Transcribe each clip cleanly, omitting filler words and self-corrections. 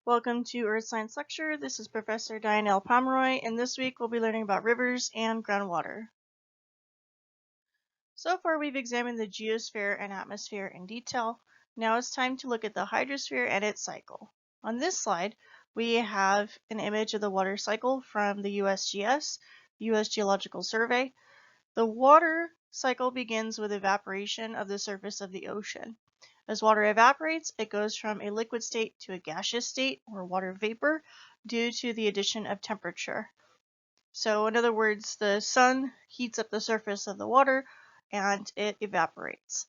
Welcome to Earth Science Lecture. This is Professor Diane Pomeroy, and this week we'll be learning about rivers and groundwater. So far we've examined the geosphere and atmosphere in detail. Now it's time to look at the hydrosphere and its cycle. On this slide, we have an image of the water cycle from the USGS, U.S. Geological Survey. The water cycle begins with evaporation of the surface of the ocean. As water evaporates, it goes from a liquid state to a gaseous state, or water vapor, due to the addition of temperature. So in other words, the sun heats up the surface of the water and it evaporates.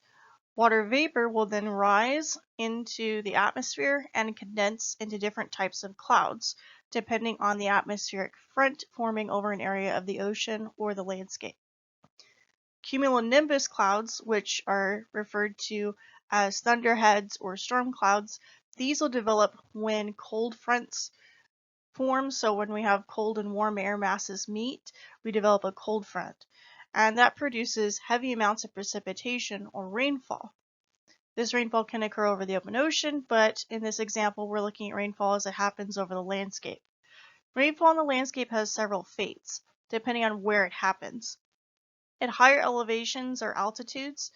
Water vapor will then rise into the atmosphere and condense into different types of clouds, depending on the atmospheric front forming over an area of the ocean or the landscape. Cumulonimbus clouds, which are referred to as thunderheads or storm clouds, these will develop when cold fronts form. So when we have cold and warm air masses meet, we develop a cold front, and that produces heavy amounts of precipitation or rainfall. This rainfall can occur over the open ocean, but in this example we're looking at rainfall as it happens over the landscape. Rainfall in the landscape has several fates, depending on where it happens. At higher elevations or altitudes,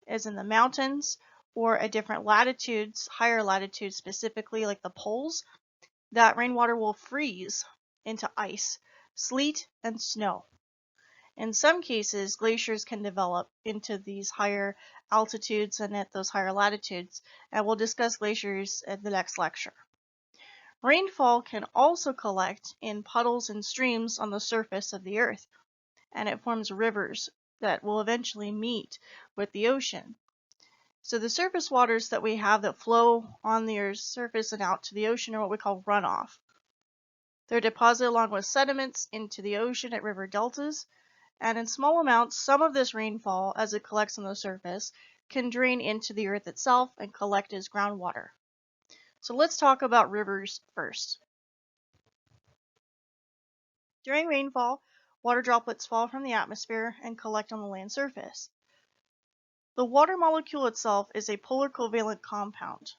as in the mountains, or at different latitudes, higher latitudes specifically like the poles, that rainwater will freeze into ice, sleet, and snow. In some cases, glaciers can develop into these higher altitudes and at those higher latitudes, and we'll discuss glaciers at the next lecture. Rainfall can also collect in puddles and streams on the surface of the earth, and it forms rivers that will eventually meet with the ocean. So the surface waters that we have that flow on the Earth's surface and out to the ocean are what we call runoff. They're deposited along with sediments into the ocean at river deltas, and in small amounts, some of this rainfall, as it collects on the surface, can drain into the Earth itself and collect as groundwater. So let's talk about rivers first. During rainfall, water droplets fall from the atmosphere and collect on the land surface. The water molecule itself is a polar covalent compound.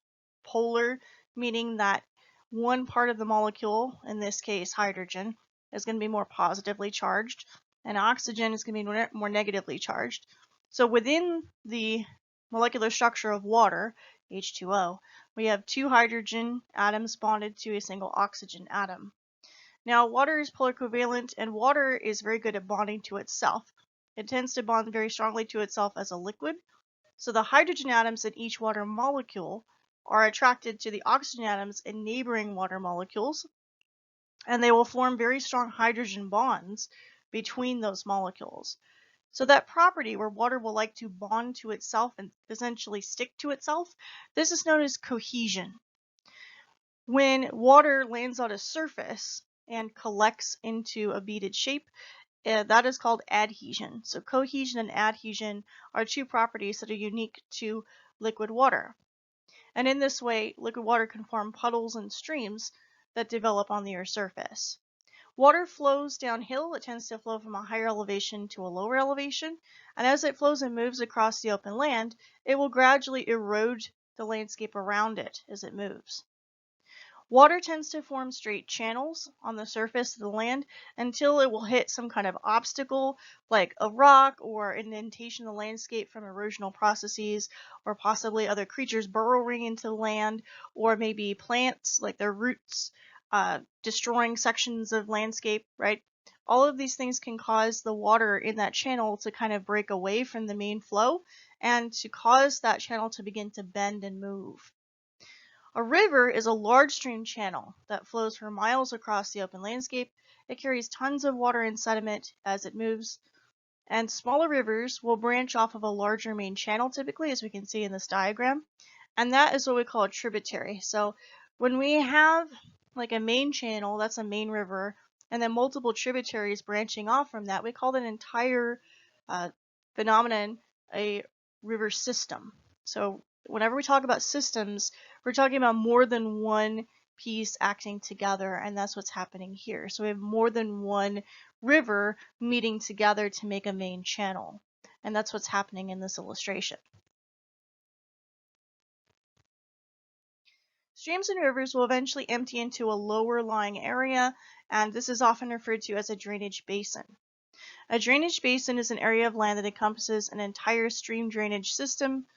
Polar meaning that one part of the molecule, in this case hydrogen, is going to be more positively charged, and oxygen is going to be more negatively charged. So within the molecular structure of water, H2O, we have two hydrogen atoms bonded to a single oxygen atom. Now, water is polar covalent, and water is very good at bonding to itself. It tends to bond very strongly to itself as a liquid. So the hydrogen atoms in each water molecule are attracted to the oxygen atoms in neighboring water molecules, and they will form very strong hydrogen bonds between those molecules. So that property where water will like to bond to itself and essentially stick to itself, this is known as cohesion. When water lands on a surface and collects into a beaded shape, that is called adhesion. So cohesion and adhesion are two properties that are unique to liquid water. And in this way, liquid water can form puddles and streams that develop on the Earth's surface. Water flows downhill. It tends to flow from a higher elevation to a lower elevation. And as it flows and moves across the open land, it will gradually erode the landscape around it as it moves. Water tends to form straight channels on the surface of the land until it will hit some kind of obstacle like a rock or indentation in the landscape from erosional processes, or possibly other creatures burrowing into the land, or maybe plants like their roots destroying sections of landscape, right? All of these things can cause the water in that channel to kind of break away from the main flow and to cause that channel to begin to bend and move. A river is a large stream channel that flows for miles across the open landscape. It carries tons of water and sediment as it moves, and smaller rivers will branch off of a larger main channel typically, as we can see in this diagram, and that is what we call a tributary. So when we have like a main channel, that's a main river, and then multiple tributaries branching off from that, we call that entire phenomenon a river system. So whenever we talk about systems, we're talking about more than one piece acting together, and that's what's happening here. So we have more than one river meeting together to make a main channel, and that's what's happening in this illustration. Streams and rivers will eventually empty into a lower lying area, and this is often referred to as a drainage basin. A drainage basin is an area of land that encompasses an entire stream drainage system,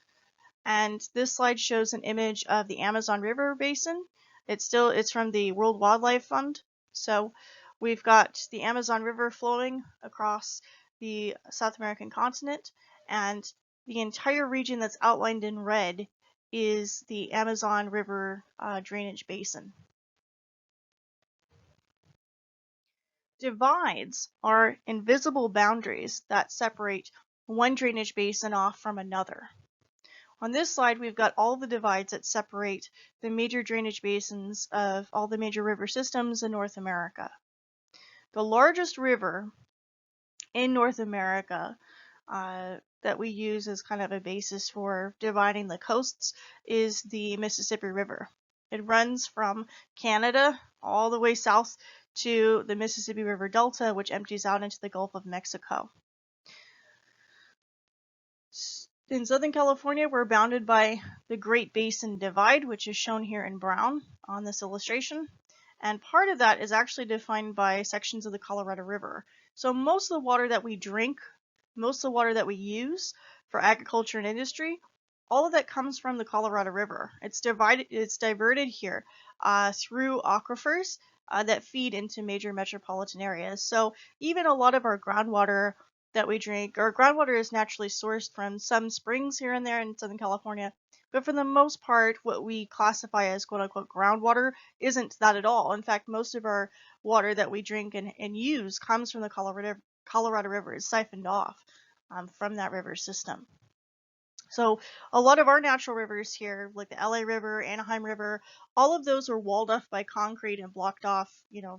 and this slide shows an image of the Amazon River Basin. It's from the World Wildlife Fund. So we've got the Amazon River flowing across the South American continent, and the entire region that's outlined in red is the Amazon River drainage basin. Divides are invisible boundaries that separate one drainage basin off from another. On this slide, we've got all the divides that separate the major drainage basins of all the major river systems in North America. The largest river in North America that we use as kind of a basis for dividing the coasts is the Mississippi River. It runs from Canada all the way south to the Mississippi River Delta, which empties out into the Gulf of Mexico. In Southern California, we're bounded by the Great Basin Divide, which is shown here in brown on this illustration. And part of that is actually defined by sections of the Colorado River. So most of the water that we drink, most of the water that we use for agriculture and industry, all of that comes from the Colorado River. It's diverted here through aquifers that feed into major metropolitan areas. So even a lot of our groundwater that we drink, our groundwater is naturally sourced from some springs here and there in Southern California, but for the most part, what we classify as quote-unquote groundwater isn't that at all. In fact, most of our water that we drink and use comes from the Colorado River. It's siphoned off from that river system. So a lot of our natural rivers here, like the LA River, Anaheim River, all of those were walled off by concrete and blocked off,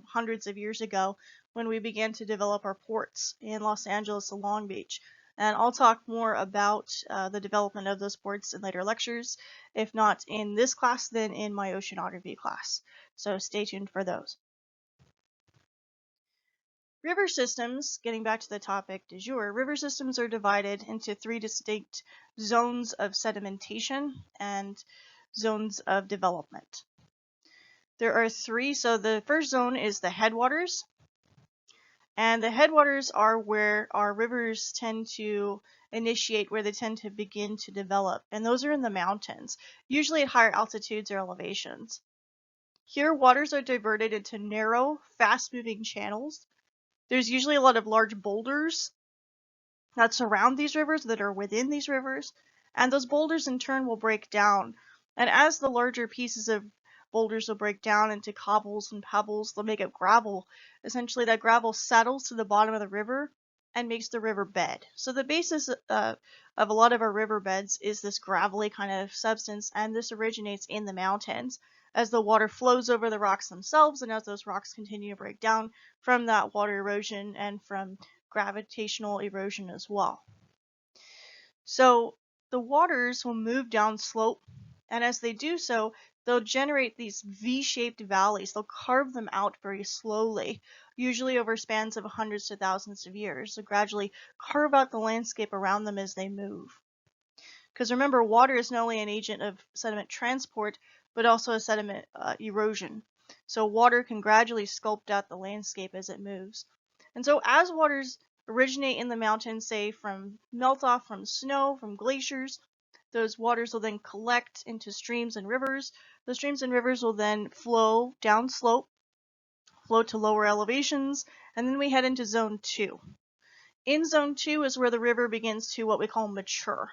hundreds of years ago when we began to develop our ports in Los Angeles and Long Beach. And I'll talk more about the development of those ports in later lectures, if not in this class, then in my oceanography class. So stay tuned for those. River systems, getting back to the topic du jour, river systems are divided into three distinct zones of sedimentation and zones of development. There are three. So the first zone is the headwaters, and the headwaters are where our rivers tend to initiate, where they tend to begin to develop, and those are in the mountains, usually at higher altitudes or elevations. Here, waters are diverted into narrow, fast-moving channels. There's usually a lot of large boulders that surround these rivers, that are within these rivers, and those boulders in turn will break down. And as the larger pieces of boulders will break down into cobbles and pebbles, they'll make up gravel. Essentially, that gravel settles to the bottom of the river and makes the river bed. So the basis of a lot of our river beds is this gravelly kind of substance, and this originates in the mountains as the water flows over the rocks themselves, and as those rocks continue to break down from that water erosion and from gravitational erosion as well. So the waters will move down slope, and as they do so, they'll generate these V-shaped valleys. They'll carve them out very slowly, usually over spans of hundreds to thousands of years. So gradually carve out the landscape around them as they move. Because remember, water is not only an agent of sediment transport, but also a sediment erosion. So water can gradually sculpt out the landscape as it moves. And so as waters originate in the mountains, say from melt off from snow, from glaciers, those waters will then collect into streams and rivers. The streams and rivers will then flow down slope, flow to lower elevations, and then we head into zone 2. In zone 2 is where the river begins to what we call mature.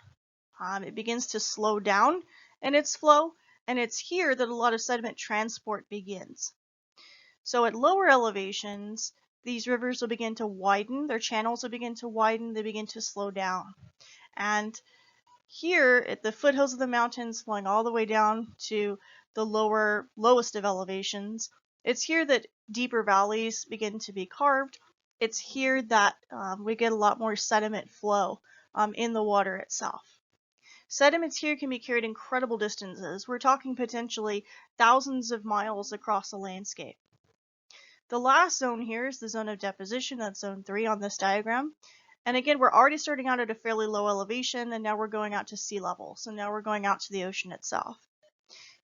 It begins to slow down in its flow, and it's here that a lot of sediment transport begins. So at lower elevations, these rivers will begin to widen, their channels will begin to widen, they begin to slow down. And here at the foothills of the mountains, flowing all the way down to the lowest of elevations, it's here that deeper valleys begin to be carved. It's here that we get a lot more sediment flow in the water itself. Sediments here can be carried incredible distances. We're talking potentially thousands of miles across the landscape. The last zone here is the zone of deposition. That's zone 3 on this diagram. And again, we're already starting out at a fairly low elevation, and now we're going out to sea level. So now we're going out to the ocean itself.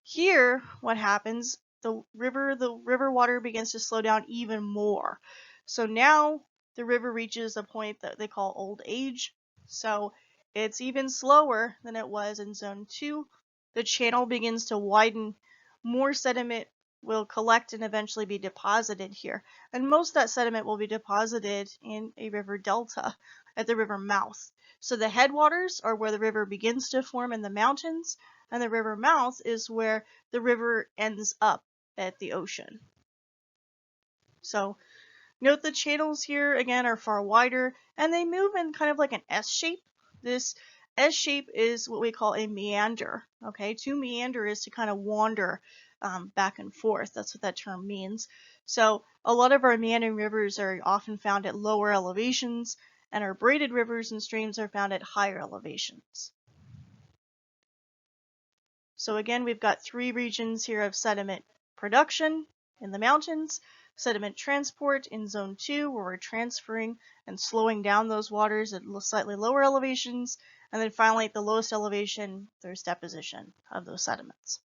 Here, what happens, the river water begins to slow down even more. So now the river reaches a point that they call old age. So it's even slower than it was in zone 2. The channel begins to widen. More sediment will collect and eventually be deposited here. And most of that sediment will be deposited in a river delta at the river mouth. So the headwaters are where the river begins to form in the mountains, and the river mouth is where the river ends up at the ocean. So note the channels here again are far wider, and they move in kind of like an S shape. This S shape is what we call a meander. Okay, to meander is to kind of wander back and forth. That's what that term means. So a lot of our meandering rivers are often found at lower elevations, and our braided rivers and streams are found at higher elevations. So again, we've got 3 regions here of sediment production in the mountains, sediment transport in zone 2, where we're transferring and slowing down those waters at slightly lower elevations, and then finally at the lowest elevation, there's deposition of those sediments.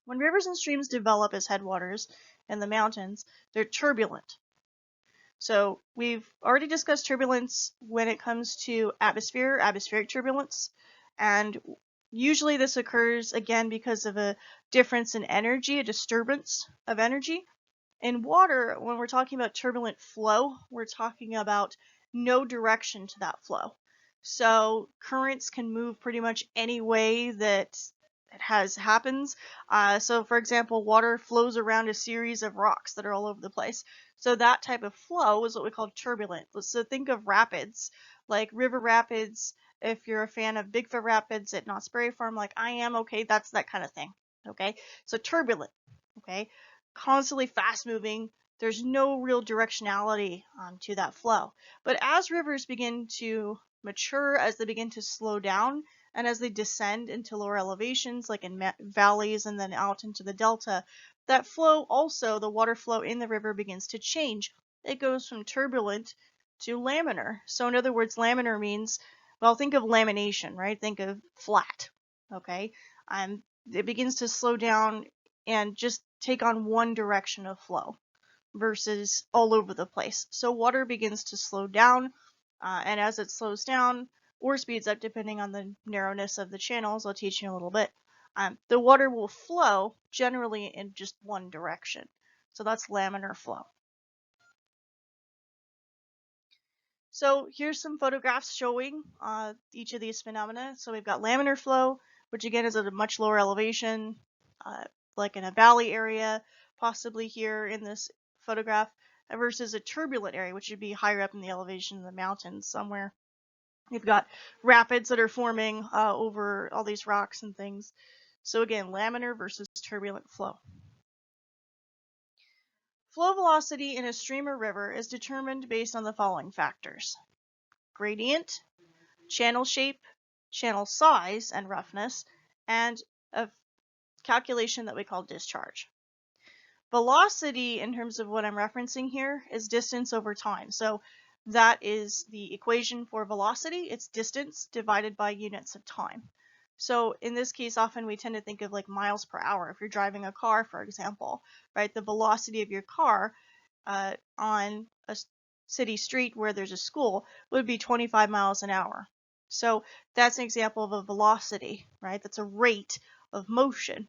When rivers and streams develop as headwaters in the mountains, they're turbulent. So we've already discussed turbulence when it comes to atmospheric turbulence, and usually this occurs again because of a difference in energy, a disturbance of energy. In water, when we're talking about turbulent flow, we're talking about no direction to that flow. So currents can move pretty much any way that it happens. So for example, water flows around a series of rocks that are all over the place. So that type of flow is what we call turbulent. So think of rapids, like river rapids. If you're a fan of Bigfoot Rapids at Knott's Berry Farm, like I am, okay, that's that kind of thing. Okay, so turbulent. Okay, constantly fast moving. There's no real directionality to that flow. But as rivers begin to mature, as they begin to slow down, and as they descend into lower elevations, like in valleys and then out into the delta, that flow also, the water flow in the river begins to change. It goes from turbulent to laminar. So in other words, laminar means, well, think of lamination, right? Think of flat, okay? It begins to slow down and just take on one direction of flow versus all over the place. So water begins to slow down, and as it slows down or speeds up depending on the narrowness of the channels, I'll teach you in a little bit, the water will flow generally in just one direction. So that's laminar flow. So here's some photographs showing each of these phenomena. So we've got laminar flow, which again is at a much lower elevation, like in a valley area, possibly here in this photograph, versus a turbulent area, which would be higher up in the elevation in the mountains somewhere. You've got rapids that are forming over all these rocks and things. So again, laminar versus turbulent flow. Flow velocity in a stream or river is determined based on the following factors: gradient, channel shape, channel size and roughness, and a calculation that we call discharge. Velocity, in terms of what I'm referencing here, is distance over time. So that is the equation for velocity. It's distance divided by units of time. So in this case, often we tend to think of like miles per hour. If you're driving a car, for example, right, the velocity of your car on a city street where there's a school would be 25 miles an hour. So that's an example of a velocity, right? That's a rate of motion.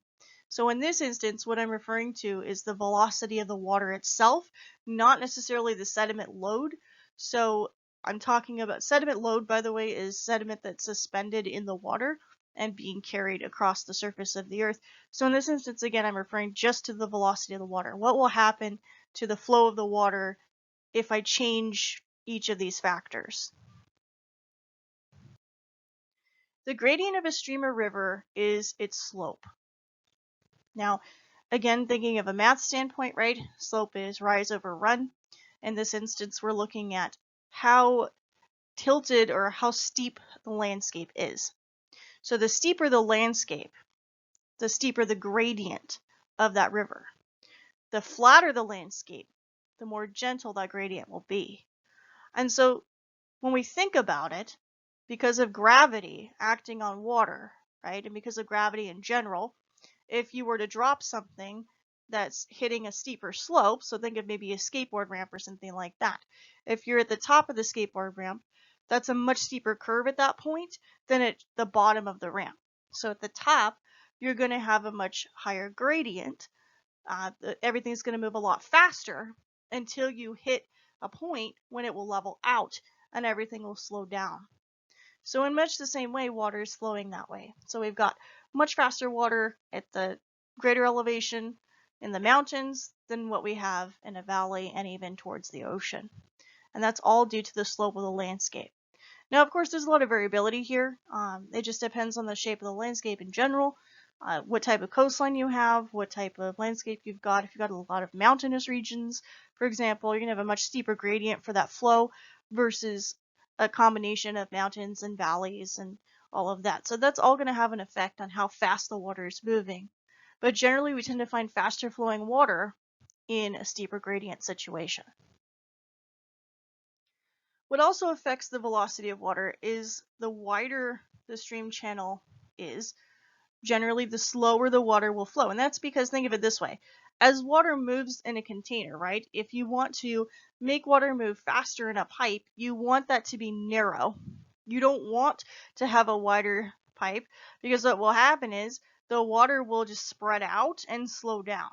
So in this instance, what I'm referring to is the velocity of the water itself, not necessarily the sediment load. So I'm talking about sediment load, by the way, is sediment that's suspended in the water and being carried across the surface of the earth. So in this instance, again, I'm referring just to the velocity of the water. What will happen to the flow of the water if I change each of these factors? The gradient of a stream or river is its slope. Now, again, thinking of a math standpoint, right? Slope is rise over run. In this instance, we're looking at how tilted or how steep the landscape is. So the steeper the landscape, the steeper the gradient of that river. The flatter the landscape, the more gentle that gradient will be. And so when we think about it, because of gravity acting on water, right? And because of gravity in general, if you were to drop something that's hitting a steeper slope, so think of maybe a skateboard ramp or something like that. If you're at the top of the skateboard ramp, that's a much steeper curve at that point than at the bottom of the ramp. So at the top, you're going to have a much higher gradient. Everything's going to move a lot faster until you hit a point when it will level out and everything will slow down. So in much the same way, water is flowing that way. So we've got much faster water at the greater elevation in the mountains than what we have in a valley and even towards the ocean. And that's all due to the slope of the landscape. Now, of course, there's a lot of variability here. It just depends on the shape of the landscape in general, what type of coastline you have, what type of landscape you've got. If you've got a lot of mountainous regions, for example, you're going to have a much steeper gradient for that flow versus a combination of mountains and valleys and all of that. So that's all going to have an effect on how fast the water is moving. But generally, we tend to find faster flowing water in a steeper gradient situation. What also affects the velocity of water is the wider the stream channel is, generally the slower the water will flow. And that's because, think of it this way, as water moves in a container, right? If you want to make water move faster in a pipe, you want that to be narrow. You don't want to have a wider pipe, because what will happen is the water will just spread out and slow down.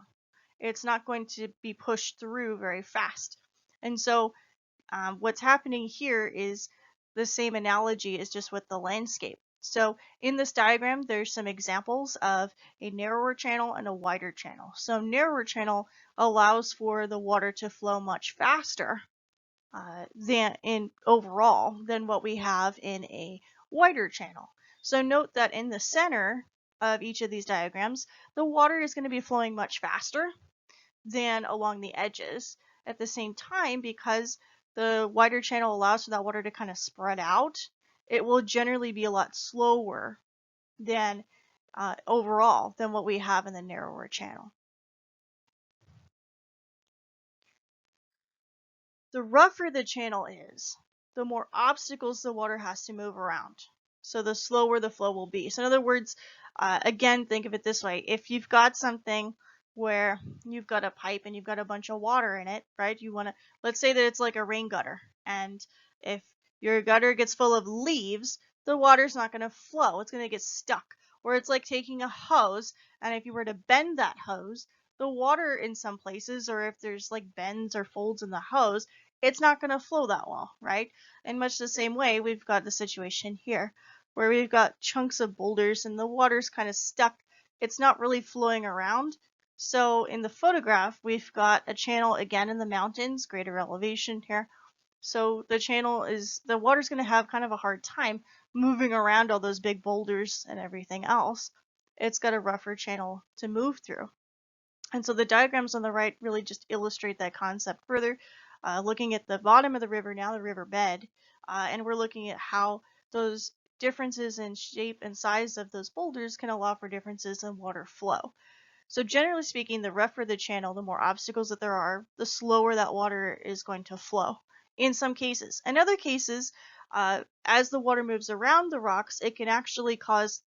It's not going to be pushed through very fast. And so what's happening here is the same analogy as just with the landscape. So in this diagram, there's some examples of a narrower channel and a wider channel. So narrower channel allows for the water to flow much faster overall than what we have in a wider channel. So note that in the center of each of these diagrams, the water is going to be flowing much faster than along the edges. At the same time, because the wider channel allows for that water to kind of spread out, it will generally be a lot slower than overall than what we have in the narrower channel. The rougher the channel is, the more obstacles the water has to move around. So the slower the flow will be. So in other words, again, think of it this way. If you've got something where you've got a pipe and you've got a bunch of water in it, right? You want to, let's say that it's like a rain gutter. And if your gutter gets full of leaves, the water's not going to flow. It's going to get stuck. Or it's like taking a hose, and if you were to bend that hose, the water in some places, or if there's like bends or folds in the hose, it's not going to flow that well, right? In much the same way, we've got the situation here where we've got chunks of boulders and the water's kind of stuck. It's not really flowing around. So in the photograph, we've got a channel again in the mountains, greater elevation here. So the water's going to have kind of a hard time moving around all those big boulders and everything else. It's got a rougher channel to move through. And so the diagrams on the right really just illustrate that concept further. Looking at the bottom of the river now, the river bed, and we're looking at how those differences in shape and size of those boulders can allow for differences in water flow. So generally speaking, the rougher the channel, the more obstacles that there are, the slower that water is going to flow in some cases. In other cases, as the water moves around the rocks, it can actually cause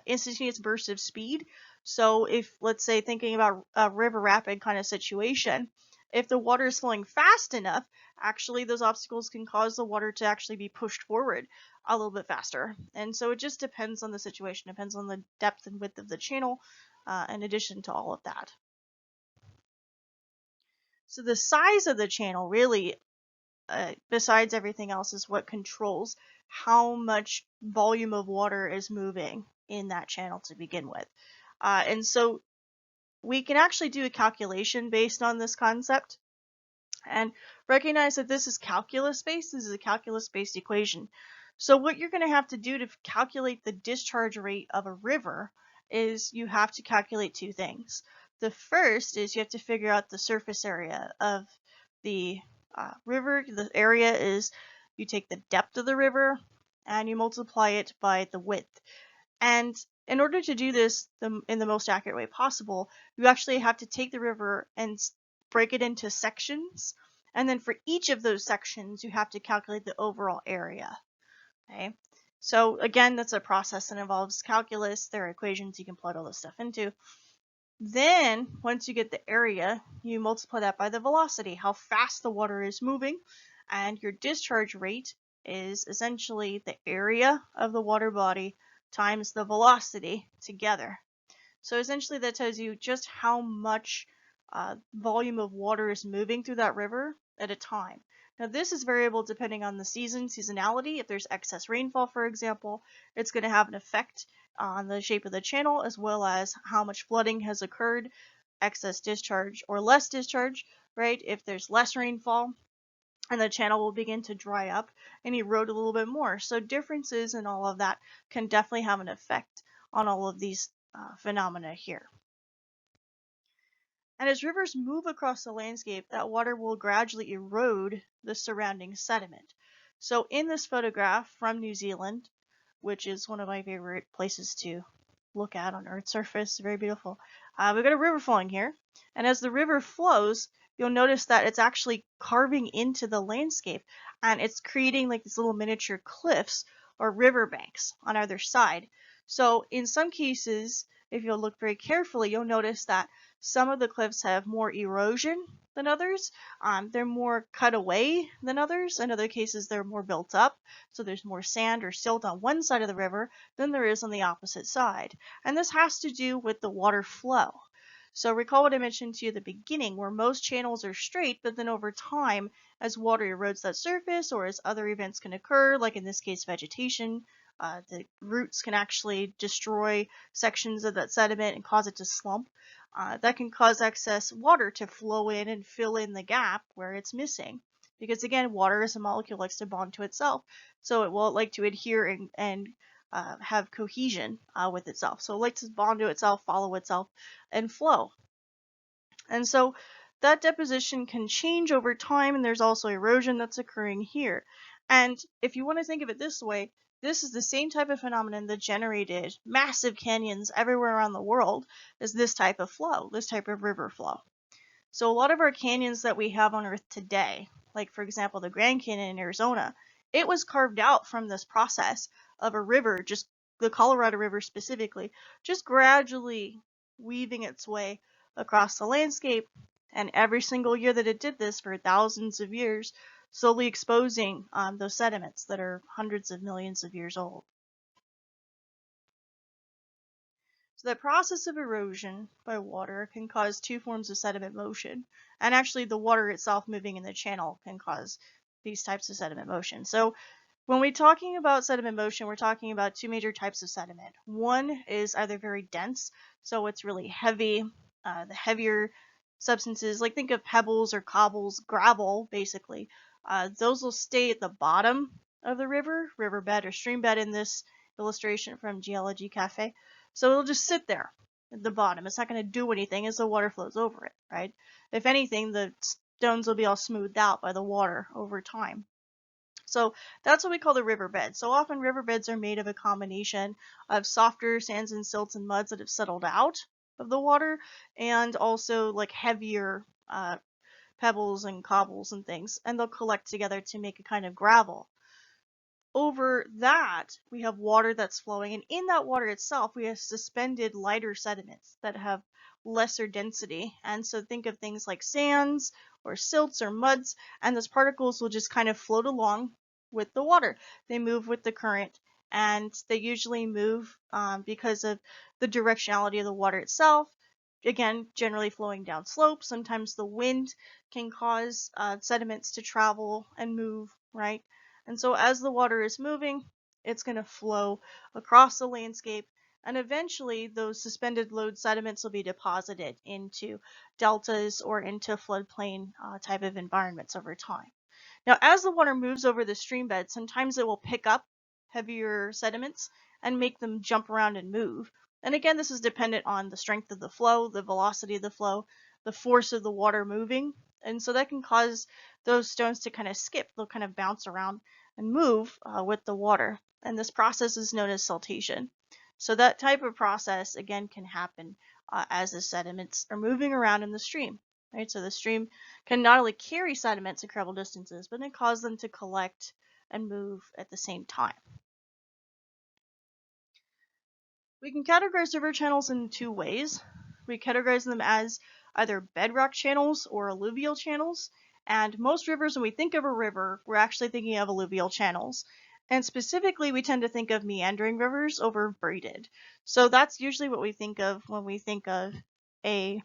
instantaneous bursts of speed. So if, let's say, thinking about a river rapid kind of situation, if the water is flowing fast enough, actually those obstacles can cause the water to actually be pushed forward a little bit faster. And so it just depends on the situation, depends on the depth and width of the channel, in addition to all of that. So the size of the channel really, besides everything else, is what controls how much volume of water is moving in that channel to begin with. And so we can actually do a calculation based on this concept and recognize that this is calculus-based. This is a calculus-based equation. So what you're going to have to do to calculate the discharge rate of a river is you have to calculate two things. The first is you have to figure out the surface area of the river. The area is, you take the depth of the river and you multiply it by the width. And in order to do this in the most accurate way possible, you actually have to take the river and break it into sections. And then for each of those sections, you have to calculate the overall area. Okay. So again, that's a process that involves calculus. There are equations you can plug all this stuff into. Then, once you get the area, you multiply that by the velocity, how fast the water is moving, and your discharge rate is essentially the area of the water body times the velocity together. So essentially that tells you just how much volume of water is moving through that river at a time. Now this is variable depending on the seasonality. If there's excess rainfall, for example, it's going to have an effect on the shape of the channel as well as how much flooding has occurred, excess discharge or less discharge, right? If there's less rainfall, and the channel will begin to dry up and erode a little bit more. So differences in all of that can definitely have an effect on all of these phenomena here. And as rivers move across the landscape, that water will gradually erode the surrounding sediment. So in this photograph from New Zealand, which is one of my favorite places to look at on Earth's surface, very beautiful, we've got a river flowing here. And as the river flows, you'll notice that it's actually carving into the landscape and it's creating like these little miniature cliffs or riverbanks on either side. So in some cases, if you'll look very carefully, you'll notice that some of the cliffs have more erosion than others. They're more cut away than others. In other cases, they're more built up. So there's more sand or silt on one side of the river than there is on the opposite side. And this has to do with the water flow. So recall what I mentioned to you at the beginning, where most channels are straight, but then over time, as water erodes that surface or as other events can occur, like in this case vegetation, the roots can actually destroy sections of that sediment and cause it to slump. That can cause excess water to flow in and fill in the gap where it's missing. Because again, water as a molecule likes to bond to itself, so it will like to adhere and have cohesion with itself. So it likes to bond to itself, follow itself, and flow. And so that deposition can change over time, and there's also erosion that's occurring here. And if you want to think of it this way, this is the same type of phenomenon that generated massive canyons everywhere around the world as this type of flow, this type of river flow. So a lot of our canyons that we have on Earth today, like for example the Grand Canyon in Arizona, it was carved out from this process of a river, just the Colorado River specifically, just gradually weaving its way across the landscape. And every single year that it did this for thousands of years, slowly exposing those sediments that are hundreds of millions of years old. So the process of erosion by water can cause two forms of sediment motion. And actually the water itself moving in the channel can cause these types of sediment motion. So when we're talking about sediment motion, we're talking about two major types of sediment. One is either very dense, so it's really heavy, the heavier substances, like think of pebbles or cobbles, gravel basically, those will stay at the bottom of the riverbed or streambed in this illustration from Geology Cafe. So it'll just sit there at the bottom. It's not going to do anything as the water flows over it, right? If anything, the stones will be all smoothed out by the water over time. So that's what we call the riverbed. So often riverbeds are made of a combination of softer sands and silts and muds that have settled out of the water and also like heavier pebbles and cobbles and things, and they'll collect together to make a kind of gravel. Over that, we have water that's flowing, and in that water itself, we have suspended lighter sediments that have lesser density. And so think of things like sands or silts or muds, and those particles will just kind of float along with the water. They move with the current, and they usually move because of the directionality of the water itself. Again, generally flowing down slopes. Sometimes the wind can cause sediments to travel and move, right? And so as the water is moving, it's going to flow across the landscape, and eventually those suspended load sediments will be deposited into deltas or into floodplain type of environments over time. Now, as the water moves over the stream bed, sometimes it will pick up heavier sediments and make them jump around and move. And again, this is dependent on the strength of the flow, the velocity of the flow, the force of the water moving. And so that can cause those stones to kind of skip. They'll kind of bounce around and move with the water. And this process is known as siltation. So that type of process, again, can happen as the sediments are moving around in the stream. Right? So the stream can not only carry sediments incredible distances, but it cause them to collect and move at the same time. We can categorize river channels in two ways. We categorize them as either bedrock channels or alluvial channels. And most rivers, when we think of a river, we're actually thinking of alluvial channels. And specifically, we tend to think of meandering rivers over braided. So that's usually what we think of when we think of a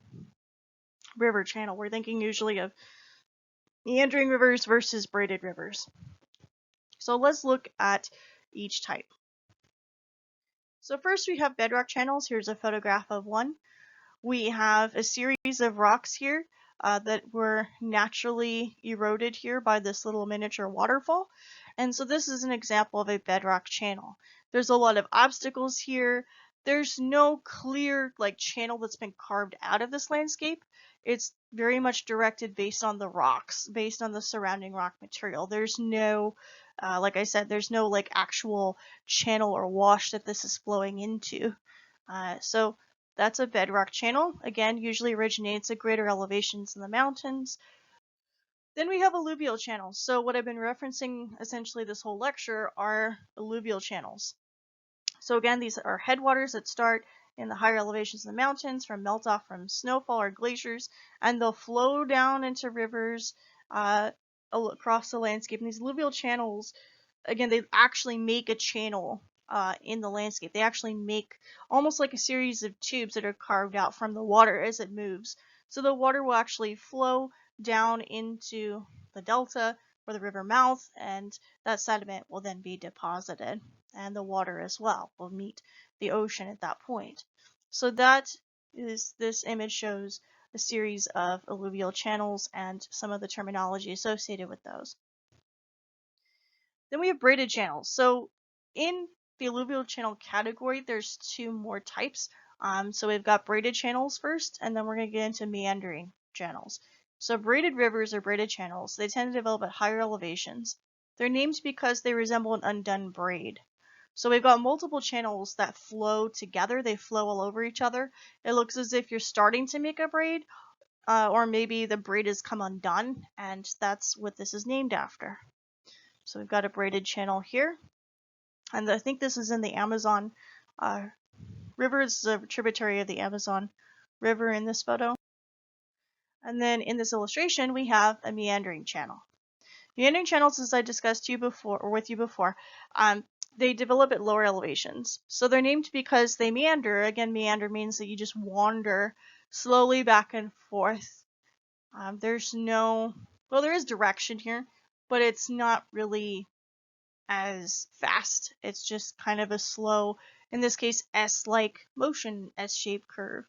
river channel. We're thinking usually of meandering rivers versus braided rivers. So let's look at each type. So first we have bedrock channels. Here's a photograph of one. We have a series of rocks here that were naturally eroded here by this little miniature waterfall. And so this is an example of a bedrock channel. There's a lot of obstacles here. There's no clear channel that's been carved out of this landscape. It's very much directed based on the rocks, based on the surrounding rock material. There's no, like I said, there's no actual channel or wash that this is flowing into. So that's a bedrock channel. Again, usually originates at greater elevations in the mountains. Then we have alluvial channels. So what I've been referencing essentially this whole lecture are alluvial channels. So again, these are headwaters that start in the higher elevations of the mountains from melt off from snowfall or glaciers, and they'll flow down into rivers across the landscape. And these alluvial channels, again, they actually make a channel in the landscape. They actually make almost like a series of tubes that are carved out from the water as it moves. So the water will actually flow down into the delta or the river mouth, and that sediment will then be deposited, and the water as well will meet the ocean at that point. So that is, this image shows a series of alluvial channels and some of the terminology associated with those. Then we have braided channels. So in the alluvial channel category, there's two more types. So we've got braided channels first, and then we're going to get into meandering channels. So braided rivers or braided channels, they tend to develop at higher elevations. They're named because they resemble an undone braid. So we've got multiple channels that flow together. They flow all over each other. It looks as if you're starting to make a braid, or maybe the braid has come undone, and that's what this is named after. So we've got a braided channel here, and I think this is in the Amazon River. This is a tributary of the Amazon River in this photo. And then in this illustration, we have a meandering channel. Meandering channels, as I discussed with you before, they develop at lower elevations. So they're named because they meander. Again, meander means that you just wander slowly back and forth. There's no, well, there is direction here, but it's not really as fast. It's just kind of a slow, in this case, S-like motion, S-shaped curve.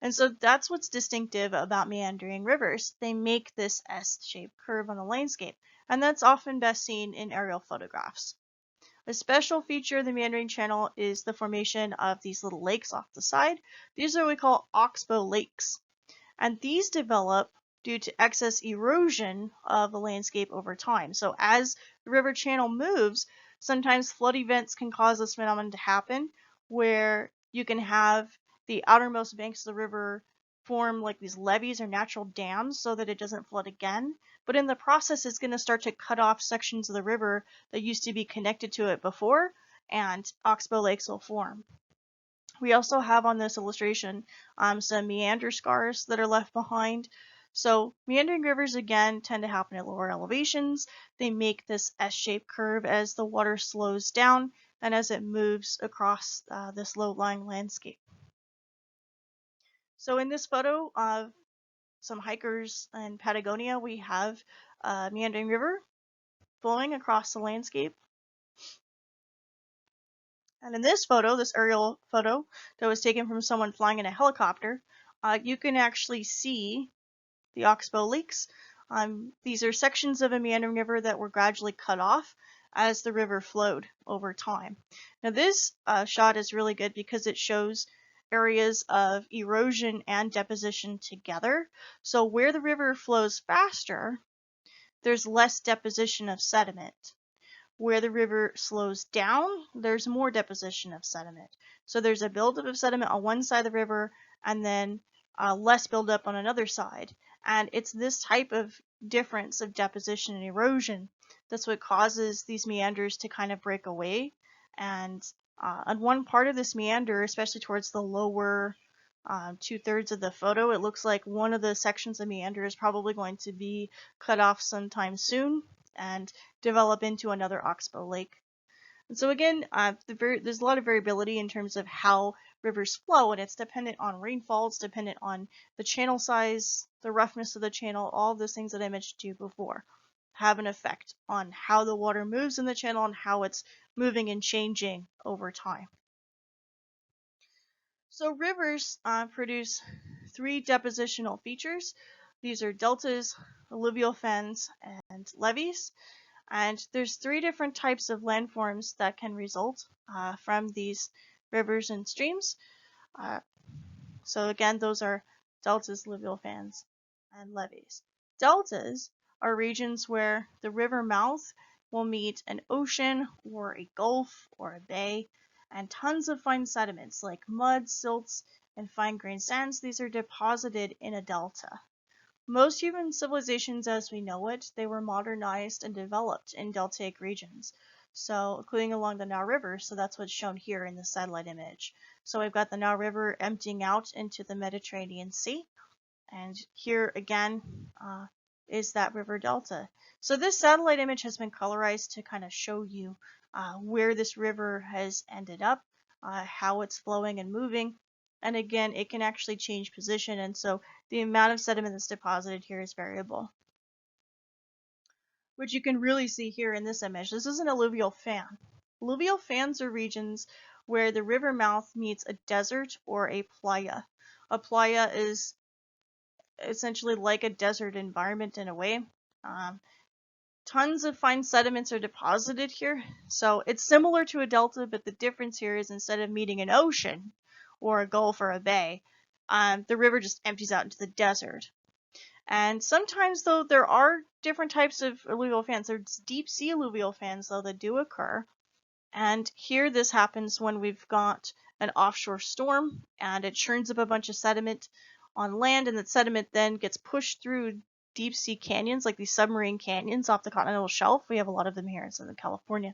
And so that's what's distinctive about meandering rivers. They make this S-shaped curve on the landscape, and that's often best seen in aerial photographs. A special feature of the meandering channel is the formation of these little lakes off the side. These are what we call oxbow lakes, and these develop due to excess erosion of the landscape over time. So as the river channel moves, sometimes flood events can cause this phenomenon to happen, where you can have the outermost banks of the river form like these levees or natural dams so that it doesn't flood again. But in the process, it's going to start to cut off sections of the river that used to be connected to it before, and oxbow lakes will form. We also have on this illustration some meander scars that are left behind. So meandering rivers, again, tend to happen at lower elevations. They make this S-shaped curve as the water slows down and as it moves across this low-lying landscape. So in this photo of some hikers in Patagonia, we have a meandering river flowing across the landscape. And in this photo, this aerial photo that was taken from someone flying in a helicopter, you can actually see the oxbow lakes. These are sections of a meandering river that were gradually cut off as the river flowed over time. Now this shot is really good because it shows areas of erosion and deposition together. So where the river flows faster, there's less deposition of sediment. Where the river slows down, there's more deposition of sediment. So there's a buildup of sediment on one side of the river and then less buildup on another side. And it's this type of difference of deposition and erosion that's what causes these meanders to kind of break away and On one part of this meander, especially towards the lower 2/3 of the photo, it looks like one of the sections of meander is probably going to be cut off sometime soon and develop into another oxbow lake. And so again, there's a lot of variability in terms of how rivers flow, and it's dependent on rainfall, it's dependent on the channel size, the roughness of the channel, all those things that I mentioned to you before have an effect on how the water moves in the channel and how it's moving and changing over time. So rivers produce three depositional features. These are deltas, alluvial fans, and levees. And there's three different types of landforms that can result from these rivers and streams. So again, those are deltas, alluvial fans, and levees. Deltas are regions where the river mouth will meet an ocean or a gulf or a bay, and tons of fine sediments like mud, silts, and fine-grained sands. These are deposited in a delta. Most human civilizations as we know it, they were modernized and developed in deltaic regions, so including along the Nile River, so that's what's shown here in the satellite image. So we've got the Nile River emptying out into the Mediterranean Sea, and here again is that river delta. So this satellite image has been colorized to kind of show you where this river has ended up, how it's flowing and moving. And again, it can actually change position, and so the amount of sediment that's deposited here is variable. Which you can really see here in this image. This is an alluvial fan. Alluvial fans are regions where the river mouth meets a desert or a playa. A playa is essentially like a desert environment in a way. Tons of fine sediments are deposited here. So it's similar to a delta, but the difference here is instead of meeting an ocean or a gulf or a bay, the river just empties out into the desert. And sometimes, though, there are different types of alluvial fans. There's deep sea alluvial fans, though, that do occur. And here this happens when we've got an offshore storm and it churns up a bunch of sediment on land, and that sediment then gets pushed through deep sea canyons, like these submarine canyons off the continental shelf. We have a lot of them here in Southern California.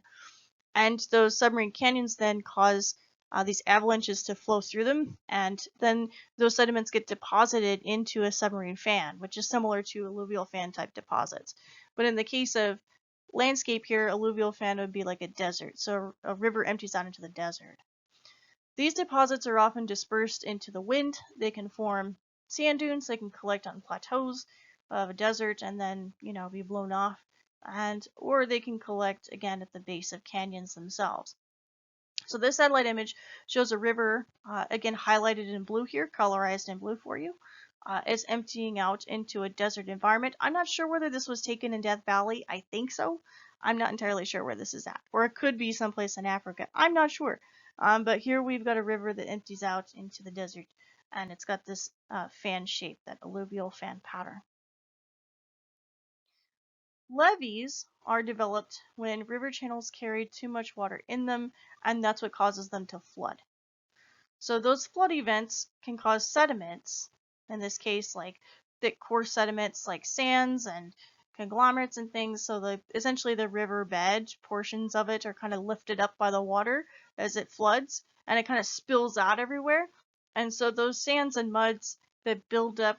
And those submarine canyons then cause these avalanches to flow through them, and then those sediments get deposited into a submarine fan, which is similar to alluvial fan type deposits. But in the case of landscape here, alluvial fan would be like a desert, so a river empties out into the desert. These deposits are often dispersed into the wind. They can form sand dunes, they can collect on plateaus of a desert and then, be blown off, or they can collect again at the base of canyons themselves. So this satellite image shows a river, again highlighted in blue here, colorized in blue for you. It's emptying out into a desert environment. I'm not sure whether this was taken in Death Valley. I think so. I'm not entirely sure where this is at. Or it could be someplace in Africa. I'm not sure. But here we've got a river that empties out into the desert, and it's got this fan shape, that alluvial fan pattern. Levees are developed when river channels carry too much water in them, and that's what causes them to flood. So those flood events can cause sediments, in this case like thick coarse sediments like sands and conglomerates and things, so essentially the river bed portions of it are kind of lifted up by the water as it floods, and it kind of spills out everywhere. And so those sands and muds that build up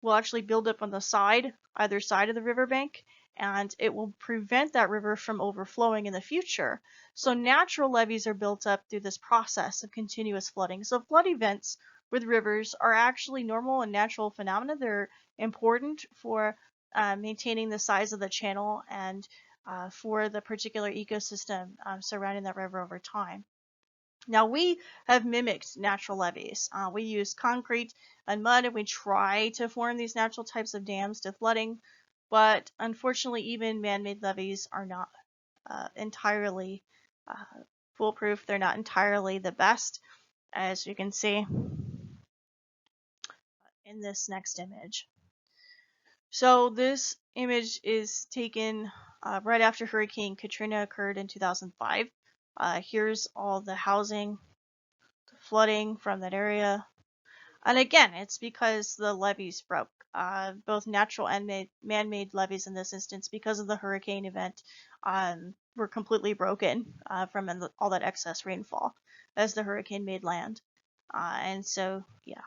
will actually build up on the side, either side of the riverbank, and it will prevent that river from overflowing in the future. So natural levees are built up through this process of continuous flooding. So flood events with rivers are actually normal and natural phenomena. They're important for maintaining the size of the channel and for the particular ecosystem surrounding that river over time. Now we have mimicked natural levees. We use concrete and mud, and we try to form these natural types of dams to flooding, but unfortunately even man-made levees are not entirely foolproof. They're not entirely the best, as you can see in this next image. So this image is taken right after Hurricane Katrina occurred in 2005. Here's all the housing, the flooding from that area. And again, it's because the levees broke, both natural and man-made levees in this instance, because of the hurricane event. were completely broken from all that excess rainfall as the hurricane made land. And so, yeah,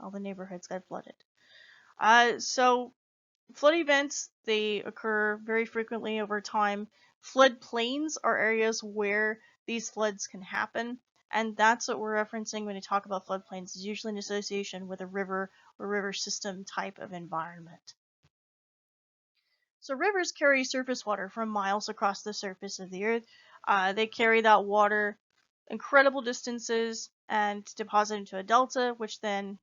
all the neighborhoods got flooded. So flood events, they occur very frequently over time. Flood plains are areas where these floods can happen, and that's what we're referencing when we talk about floodplains. Is usually in association with a river or river system type of environment. So rivers carry surface water from miles across the surface of the earth. They carry that water incredible distances and deposit into a delta, which then,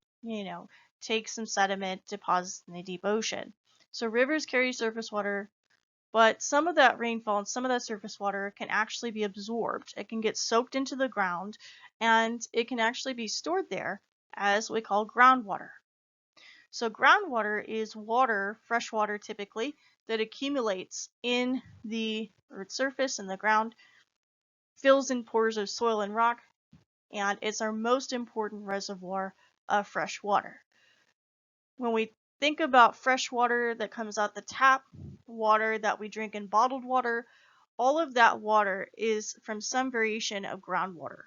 takes some sediment, deposits in the deep ocean. So rivers carry surface water, but some of that rainfall and some of that surface water can actually be absorbed. It can get soaked into the ground, and it can actually be stored there as we call groundwater. So groundwater is water, fresh water typically, that accumulates in the Earth's surface and the ground, fills in pores of soil and rock, and it's our most important reservoir of fresh water. When we think about fresh water that comes out the tap, water that we drink in bottled water, all of that water is from some variation of groundwater.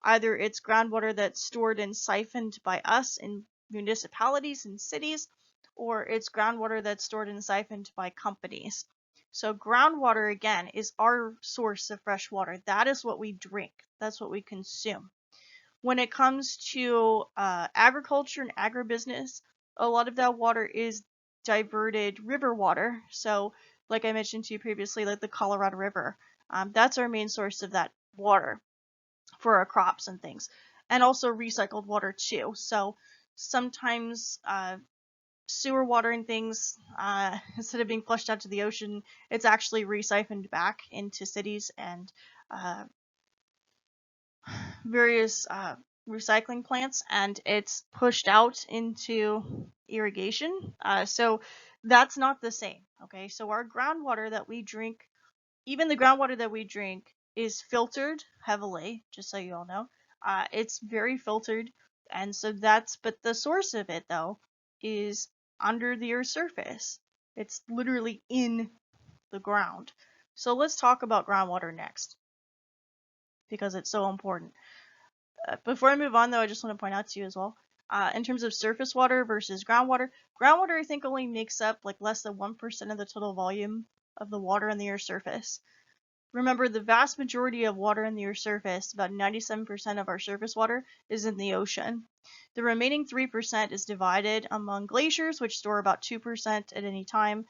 Either it's groundwater that's stored and siphoned by us in municipalities and cities, or it's groundwater that's stored and siphoned by companies. So groundwater, again, is our source of fresh water. That is what we drink. That's what we consume. When it comes to agriculture and agribusiness, a lot of that water is diverted river water. So like I mentioned to you previously, like the Colorado River, that's our main source of that water for our crops and things, and also recycled water too. So sometimes sewer water and things, instead of being flushed out to the ocean, it's actually re-siphoned back into cities and various recycling plants, and it's pushed out into irrigation. So that's not the same. Okay, so our groundwater that we drink, even the groundwater that we drink, is filtered heavily, just so you all know. It's very filtered, and so but the source of it, though, is under the Earth's surface. It's literally in the ground. So let's talk about groundwater next, because it's so important. Before I move on, though, I just want to point out to you as well, in terms of surface water versus groundwater, groundwater I think only makes up like less than 1% of the total volume of the water on the Earth's surface. Remember, the vast majority of water in the Earth's surface, about 97% of our surface water, is in the ocean. The remaining 3% is divided among glaciers, which store about 2% at any time,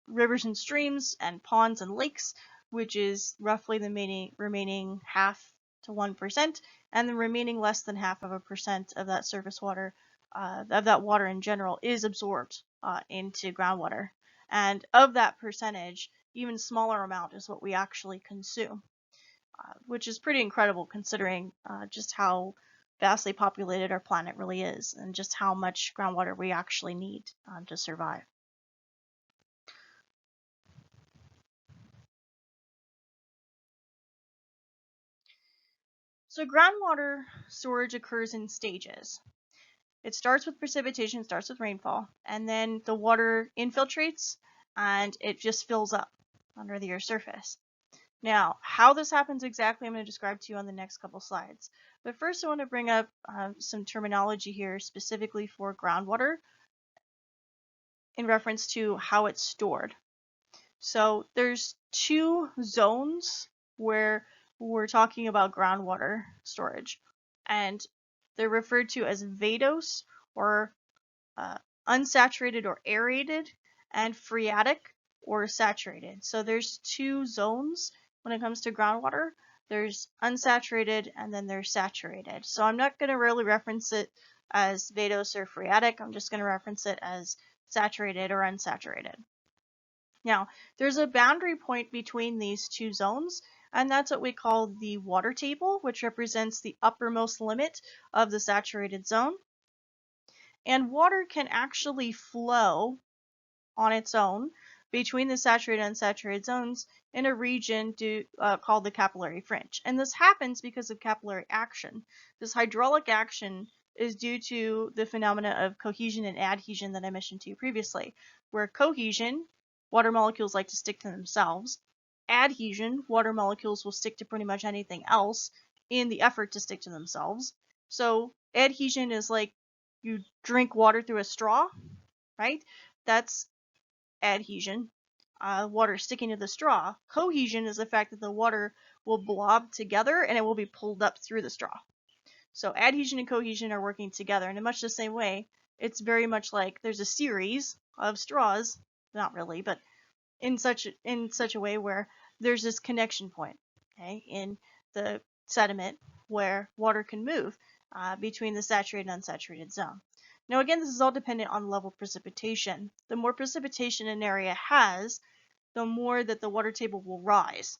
rivers and streams, and ponds and lakes, which is roughly the remaining half to 1%, and the remaining less than half of a percent of that surface water, of that water in general, is absorbed into groundwater. And of that percentage, even smaller amount is what we actually consume, which is pretty incredible considering just how vastly populated our planet really is and just how much groundwater we actually need to survive. So groundwater storage occurs in stages. It starts with precipitation, starts with rainfall, and then the water infiltrates and it just fills up under the Earth's surface. Now, how this happens exactly, I'm going to describe to you on the next couple slides. But first, I want to bring up some terminology here specifically for groundwater in reference to how it's stored. So there's two zones where we're talking about groundwater storage, and they're referred to as vadose, or unsaturated or aerated, and phreatic or saturated. So there's two zones when it comes to groundwater. There's unsaturated and then there's saturated. So I'm not going to really reference it as vadose or phreatic. I'm just going to reference it as saturated or unsaturated. Now, there's a boundary point between these two zones, and that's what we call the water table, which represents the uppermost limit of the saturated zone. And water can actually flow on its own between the saturated and unsaturated zones in a region called the capillary fringe. And this happens because of capillary action. This hydraulic action is due to the phenomena of cohesion and adhesion that I mentioned to you previously, where cohesion, water molecules like to stick to themselves, adhesion, water molecules will stick to pretty much anything else in the effort to stick to themselves. So adhesion is like you drink water through a straw, right? That's adhesion. Water sticking to the straw. Cohesion is the fact that the water will blob together and it will be pulled up through the straw. So adhesion and cohesion are working together, and in much the same way, it's very much like there's a series of straws, not really, but in such a way where there's this connection point, okay, in the sediment where water can move between the saturated and unsaturated zone. Now again, this is all dependent on level of precipitation. The more precipitation an area has, the more that the water table will rise.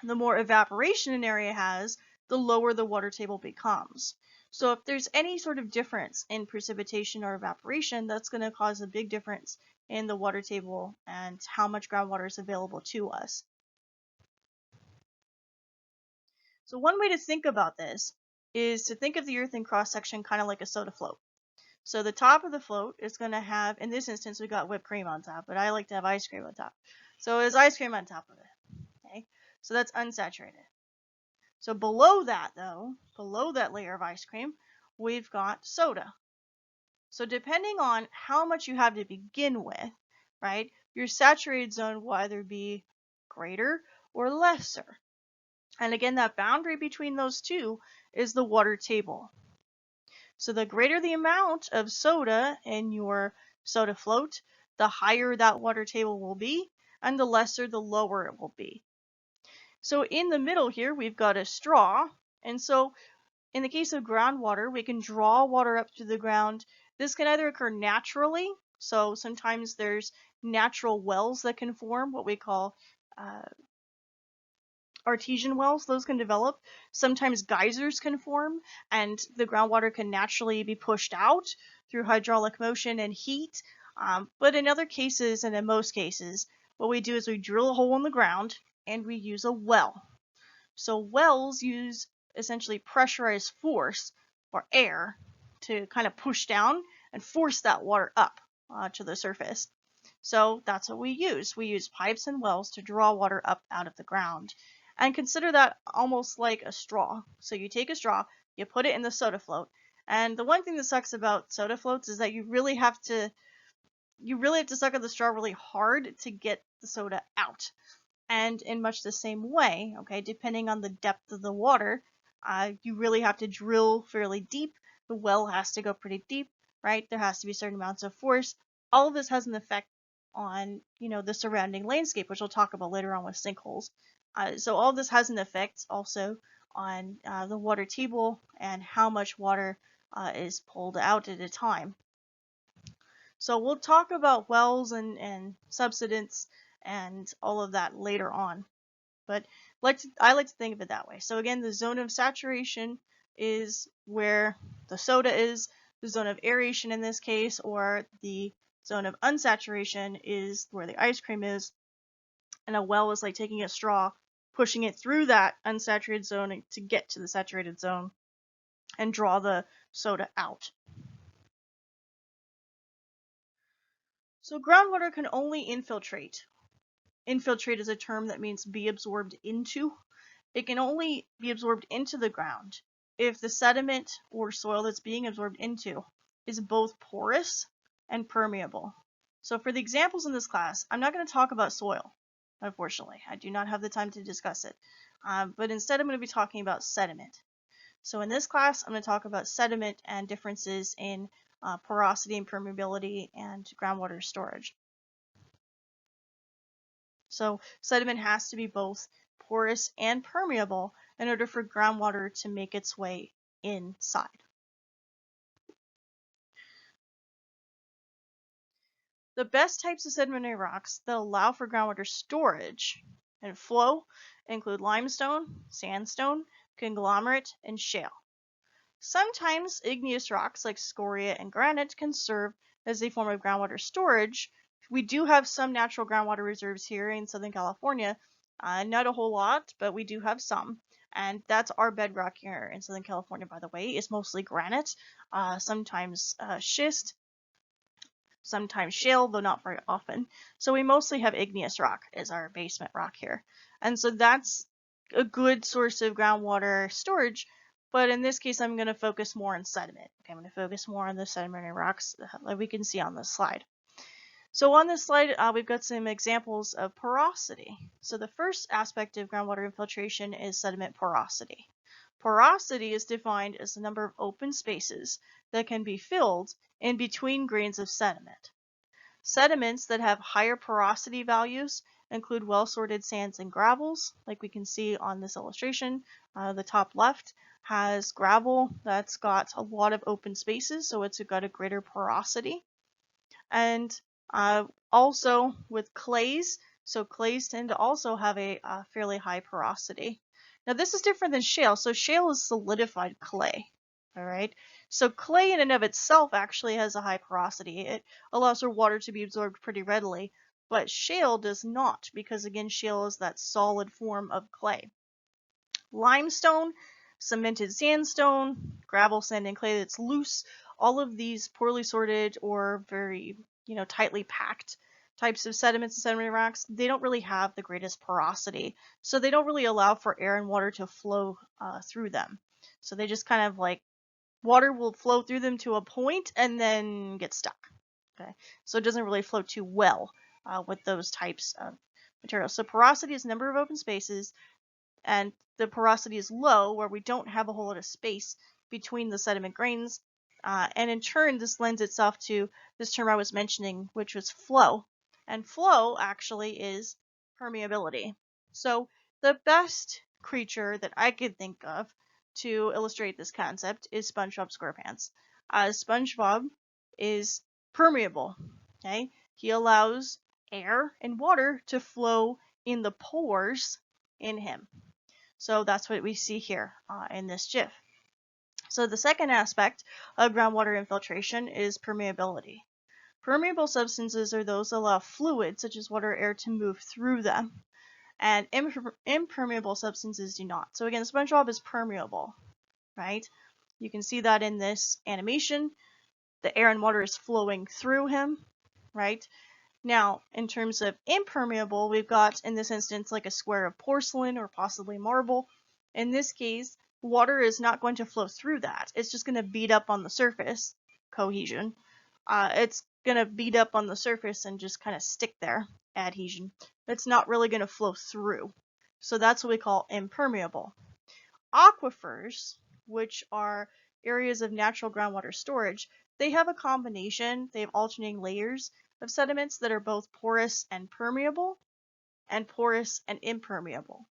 The more evaporation an area has, the lower the water table becomes. So if there's any sort of difference in precipitation or evaporation, that's going to cause a big difference in the water table and how much groundwater is available to us. So one way to think about this is to think of the earth in cross-section kind of like a soda float. So the top of the float is going to have, in this instance, we got whipped cream on top, but I like to have ice cream on top. So there's ice cream on top of it. Okay, so that's unsaturated. So below that, though, below that layer of ice cream, we've got soda. So depending on how much you have to begin with, right, your saturated zone will either be greater or lesser. And again, that boundary between those two is the water table. So the greater the amount of soda in your soda float, the higher that water table will be, and the lesser, the lower it will be. So in the middle here, we've got a straw, and so in the case of groundwater, we can draw water up to the ground. This can either occur naturally, so sometimes there's natural wells that can form, what we call artesian wells. Those can develop. Sometimes geysers can form, and the groundwater can naturally be pushed out through hydraulic motion and heat. But in other cases, and in most cases, what we do is we drill a hole in the ground and we use a well. So wells use essentially pressurized force or air to kind of push down and force that water up to the surface. So that's what we use. We use pipes and wells to draw water up out of the ground. And consider that almost like a straw. So you take a straw, you put it in the soda float. And the one thing that sucks about soda floats is that you really have to suck at the straw really hard to get the soda out. And in much the same way, okay, depending on the depth of the water, you really have to drill fairly deep. The well has to go pretty deep, right? There has to be certain amounts of force. All of this has an effect on, the surrounding landscape, which we'll talk about later on with sinkholes. So all this has an effect also on the water table and how much water is pulled out at a time. So we'll talk about wells and subsidence and all of that later on. But I like to think of it that way. So again, the zone of saturation is where the soda is. The zone of aeration in this case, or the zone of unsaturation, is where the ice cream is. And a well is like taking a straw, pushing it through that unsaturated zone to get to the saturated zone and draw the soda out. So groundwater can only infiltrate. Infiltrate is a term that means be absorbed into. It can only be absorbed into the ground if the sediment or soil that's being absorbed into is both porous and permeable. So for the examples in this class, I'm not going to talk about soil, unfortunately. I do not have the time to discuss it. But instead I'm going to be talking about sediment. So in this class, I'm going to talk about sediment and differences in porosity and permeability and groundwater storage. So sediment has to be both porous and permeable in order for groundwater to make its way inside. The best types of sedimentary rocks that allow for groundwater storage and flow include limestone, sandstone, conglomerate, and shale. Sometimes igneous rocks like scoria and granite can serve as a form of groundwater storage. We do have some natural groundwater reserves here in Southern California. Not a whole lot, but we do have some. And that's our bedrock here in Southern California, by the way. It's mostly granite, sometimes schist, sometimes shale, though not very often. So we mostly have igneous rock as our basement rock here. And so that's a good source of groundwater storage. But in this case, I'm going to focus more on sediment. Okay, I'm going to focus more on the sedimentary rocks like we can see on this slide. So on this slide, we've got some examples of porosity. So the first aspect of groundwater infiltration is sediment porosity. Porosity is defined as the number of open spaces that can be filled in between grains of sediment. Sediments that have higher porosity values include well-sorted sands and gravels, like we can see on this illustration. The top left has gravel that's got a lot of open spaces, so it's got a greater porosity. And also with clays, so clays tend to also have a fairly high porosity. Now this is different than shale. So shale is solidified clay. All right. So clay in and of itself actually has a high porosity. It allows for water to be absorbed pretty readily, but shale does not, because again, shale is that solid form of clay. Limestone, cemented sandstone, gravel, sand, and clay that's loose, all of these poorly sorted or very, tightly packed types of sediments and sedimentary rocks, they don't really have the greatest porosity. So they don't really allow for air and water to flow through them. So they just kind of like, water will flow through them to a point and then get stuck. Okay, so it doesn't really flow too well with those types of materials. So porosity is number of open spaces, and the porosity is low where we don't have a whole lot of space between the sediment grains. And in turn, this lends itself to this term I was mentioning, which was flow. And flow actually is permeability. So the best creature that I could think of to illustrate this concept is SpongeBob SquarePants. SpongeBob is permeable. Okay, he allows air and water to flow in the pores in him. So that's what we see here in this GIF. So the second aspect of groundwater infiltration is permeability. Permeable substances are those that allow fluids such as water or air to move through them, and impermeable substances do not. So again, SpongeBob is permeable, right? You can see that in this animation. The air and water is flowing through him, right? Now, in terms of impermeable, we've got, in this instance, like a square of porcelain or possibly marble. In this case, water is not going to flow through that. It's just going to beat up on the surface, cohesion. It's going to beat up on the surface and just kind of stick there, adhesion. It's not really going to flow through. So that's what we call impermeable. Aquifers, which are areas of natural groundwater storage, they have a combination, they have alternating layers of sediments that are both porous and permeable, and porous and impermeable.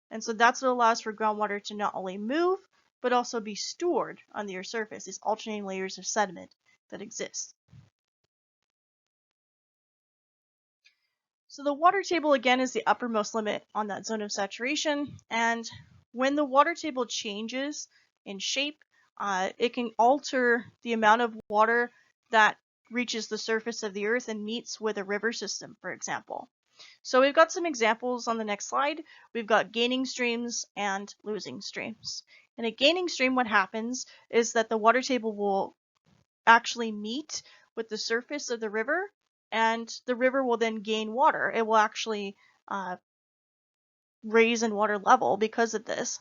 And so that's what allows for groundwater to not only move, but also be stored on the Earth's surface, these alternating layers of sediment that exist. So the water table, again, is the uppermost limit on that zone of saturation, and when the water table changes in shape, it can alter the amount of water that reaches the surface of the Earth and meets with a river system, for example. So we've got some examples on the next slide. We've got gaining streams and losing streams. In a gaining stream, what happens is that the water table will actually meet with the surface of the river, and the river will then gain water. It will actually raise in water level because of this.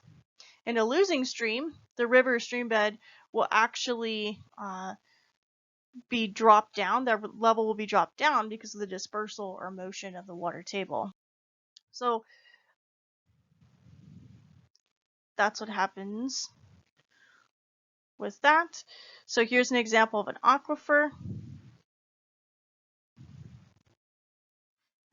In a losing stream, the river stream bed will actually be dropped down. The level will be dropped down because of the dispersal or motion of the water table. So that's what happens with that. So here's an example of an aquifer.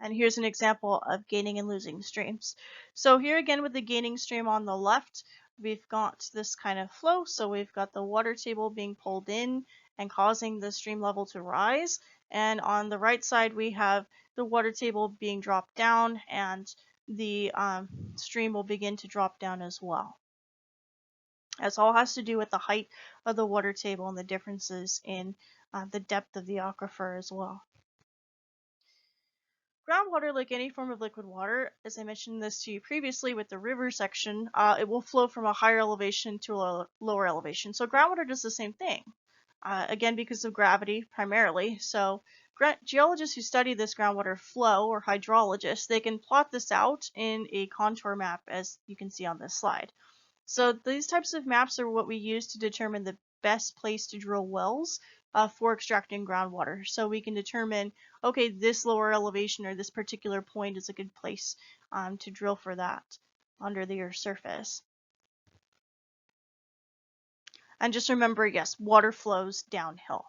And here's an example of gaining and losing streams. So here again with the gaining stream on the left, we've got this kind of flow. So we've got the water table being pulled in and causing the stream level to rise. And on the right side, we have the water table being dropped down, and the stream will begin to drop down as well. This all has to do with the height of the water table and the differences in the depth of the aquifer as well. Groundwater, like any form of liquid water, as I mentioned this to you previously with the river section, it will flow from a higher elevation to a lower elevation. So groundwater does the same thing. again because of gravity primarily. So geologists who study this groundwater flow, or hydrologists, they can plot this out in a contour map, as you can see on this slide. So these types of maps are what we use to determine the best place to drill wells for extracting groundwater. So we can determine, okay, this lower elevation or this particular point is a good place to drill for that under the Earth's surface. And just remember, yes, water flows downhill.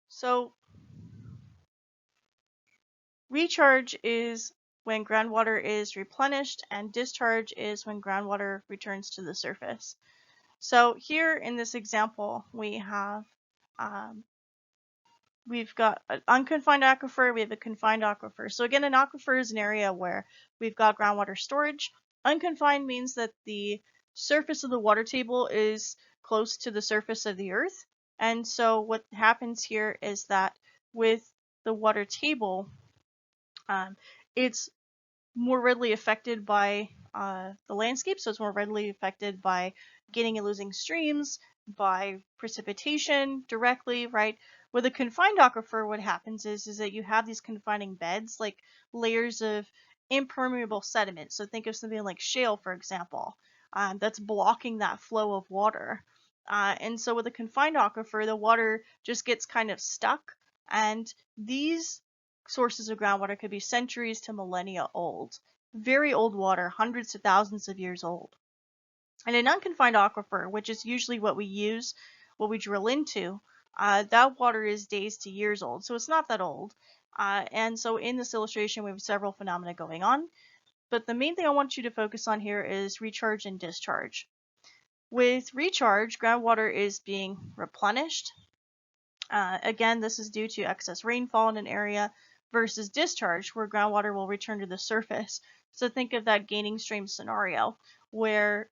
So recharge is when groundwater is replenished, and discharge is when groundwater returns to the surface. So here in this example, we've got an unconfined aquifer, we have a confined aquifer. So again, an aquifer is an area where we've got groundwater storage. Unconfined means that the surface of the water table is close to the surface of the earth. And so what happens here is that with the water table, it's more readily affected by the landscape, so it's more readily affected by gaining and losing streams, by precipitation directly, right? With a confined aquifer, what happens is that you have these confining beds, like layers of impermeable sediment. So think of something like shale, for example, that's blocking that flow of water. And so with a confined aquifer, the water just gets kind of stuck, and these sources of groundwater could be centuries to millennia old. Very old water, hundreds to thousands of years old. And an unconfined aquifer, which is usually what we use, what we drill into, that water is days to years old, so it's not that old. And so in this illustration, we have several phenomena going on. But the main thing I want you to focus on here is recharge and discharge. With recharge, groundwater is being replenished. Again, this is due to excess rainfall in an area, versus discharge, where groundwater will return to the surface. So think of that gaining stream scenario, where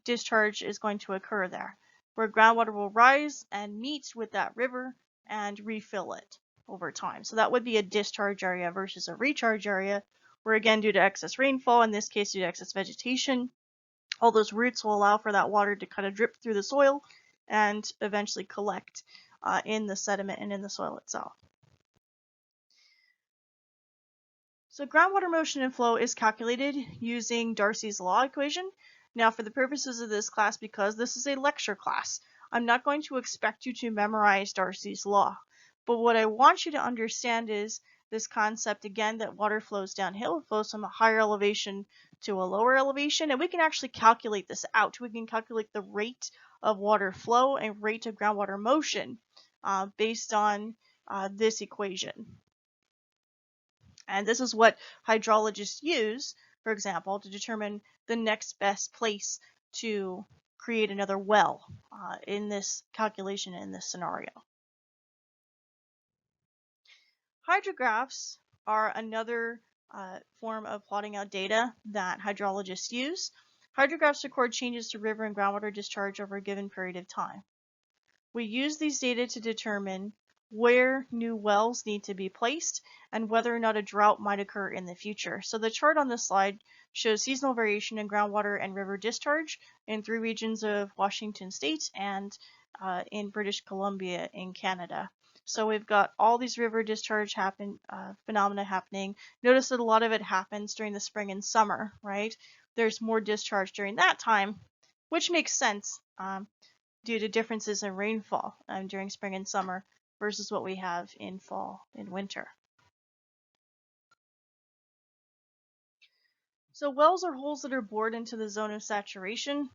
discharge is going to occur there, where groundwater will rise and meet with that river and refill it over time. So that would be a discharge area versus a recharge area, where again, due to excess rainfall, in this case due to excess vegetation, all those roots will allow for that water to kind of drip through the soil and eventually collect in the sediment and in the soil itself. So groundwater motion and flow is calculated using Darcy's law equation. Now, for the purposes of this class, because this is a lecture class, I'm not going to expect you to memorize Darcy's law. But what I want you to understand is this concept, again, that water flows downhill. It flows from a higher elevation to a lower elevation, and we can actually calculate this out. We can calculate the rate of water flow and rate of groundwater motion based on this equation. And this is what hydrologists use, for example, to determine the next best place to create another well in this calculation, in this scenario. Hydrographs are another form of plotting out data that hydrologists use. Hydrographs record changes to river and groundwater discharge over a given period of time. We use these data to determine where new wells need to be placed and whether or not a drought might occur in the future. So the chart on this slide shows seasonal variation in groundwater and river discharge in 3 regions of Washington State and in British Columbia in Canada. So we've got all these river discharge phenomena happening. Notice that a lot of it happens during the spring and summer, right? There's more discharge during that time, which makes sense due to differences in rainfall during spring and summer versus what we have in fall and winter. So wells are holes that are bored into the zone of saturation.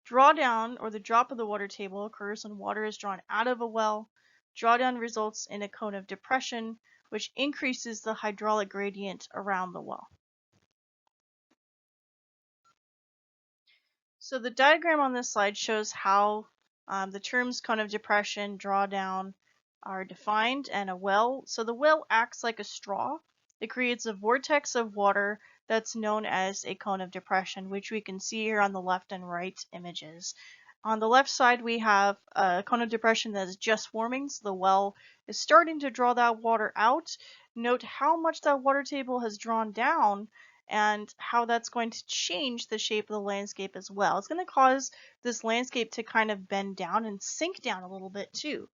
Drawdown, or the drop of the water table, occurs when water is drawn out of a well. Drawdown results in a cone of depression, which increases the hydraulic gradient around the well. So the diagram on this slide shows how the terms cone of depression, drawdown are defined, and a well. So the well acts like a straw. It creates a vortex of water that's known as a cone of depression, which we can see here on the left and right images. On the left side, we have a cone of depression that is just forming, so the well is starting to draw that water out. Note how much that water table has drawn down, and how that's going to change the shape of the landscape as well. It's going to cause this landscape to kind of bend down and sink down a little bit too.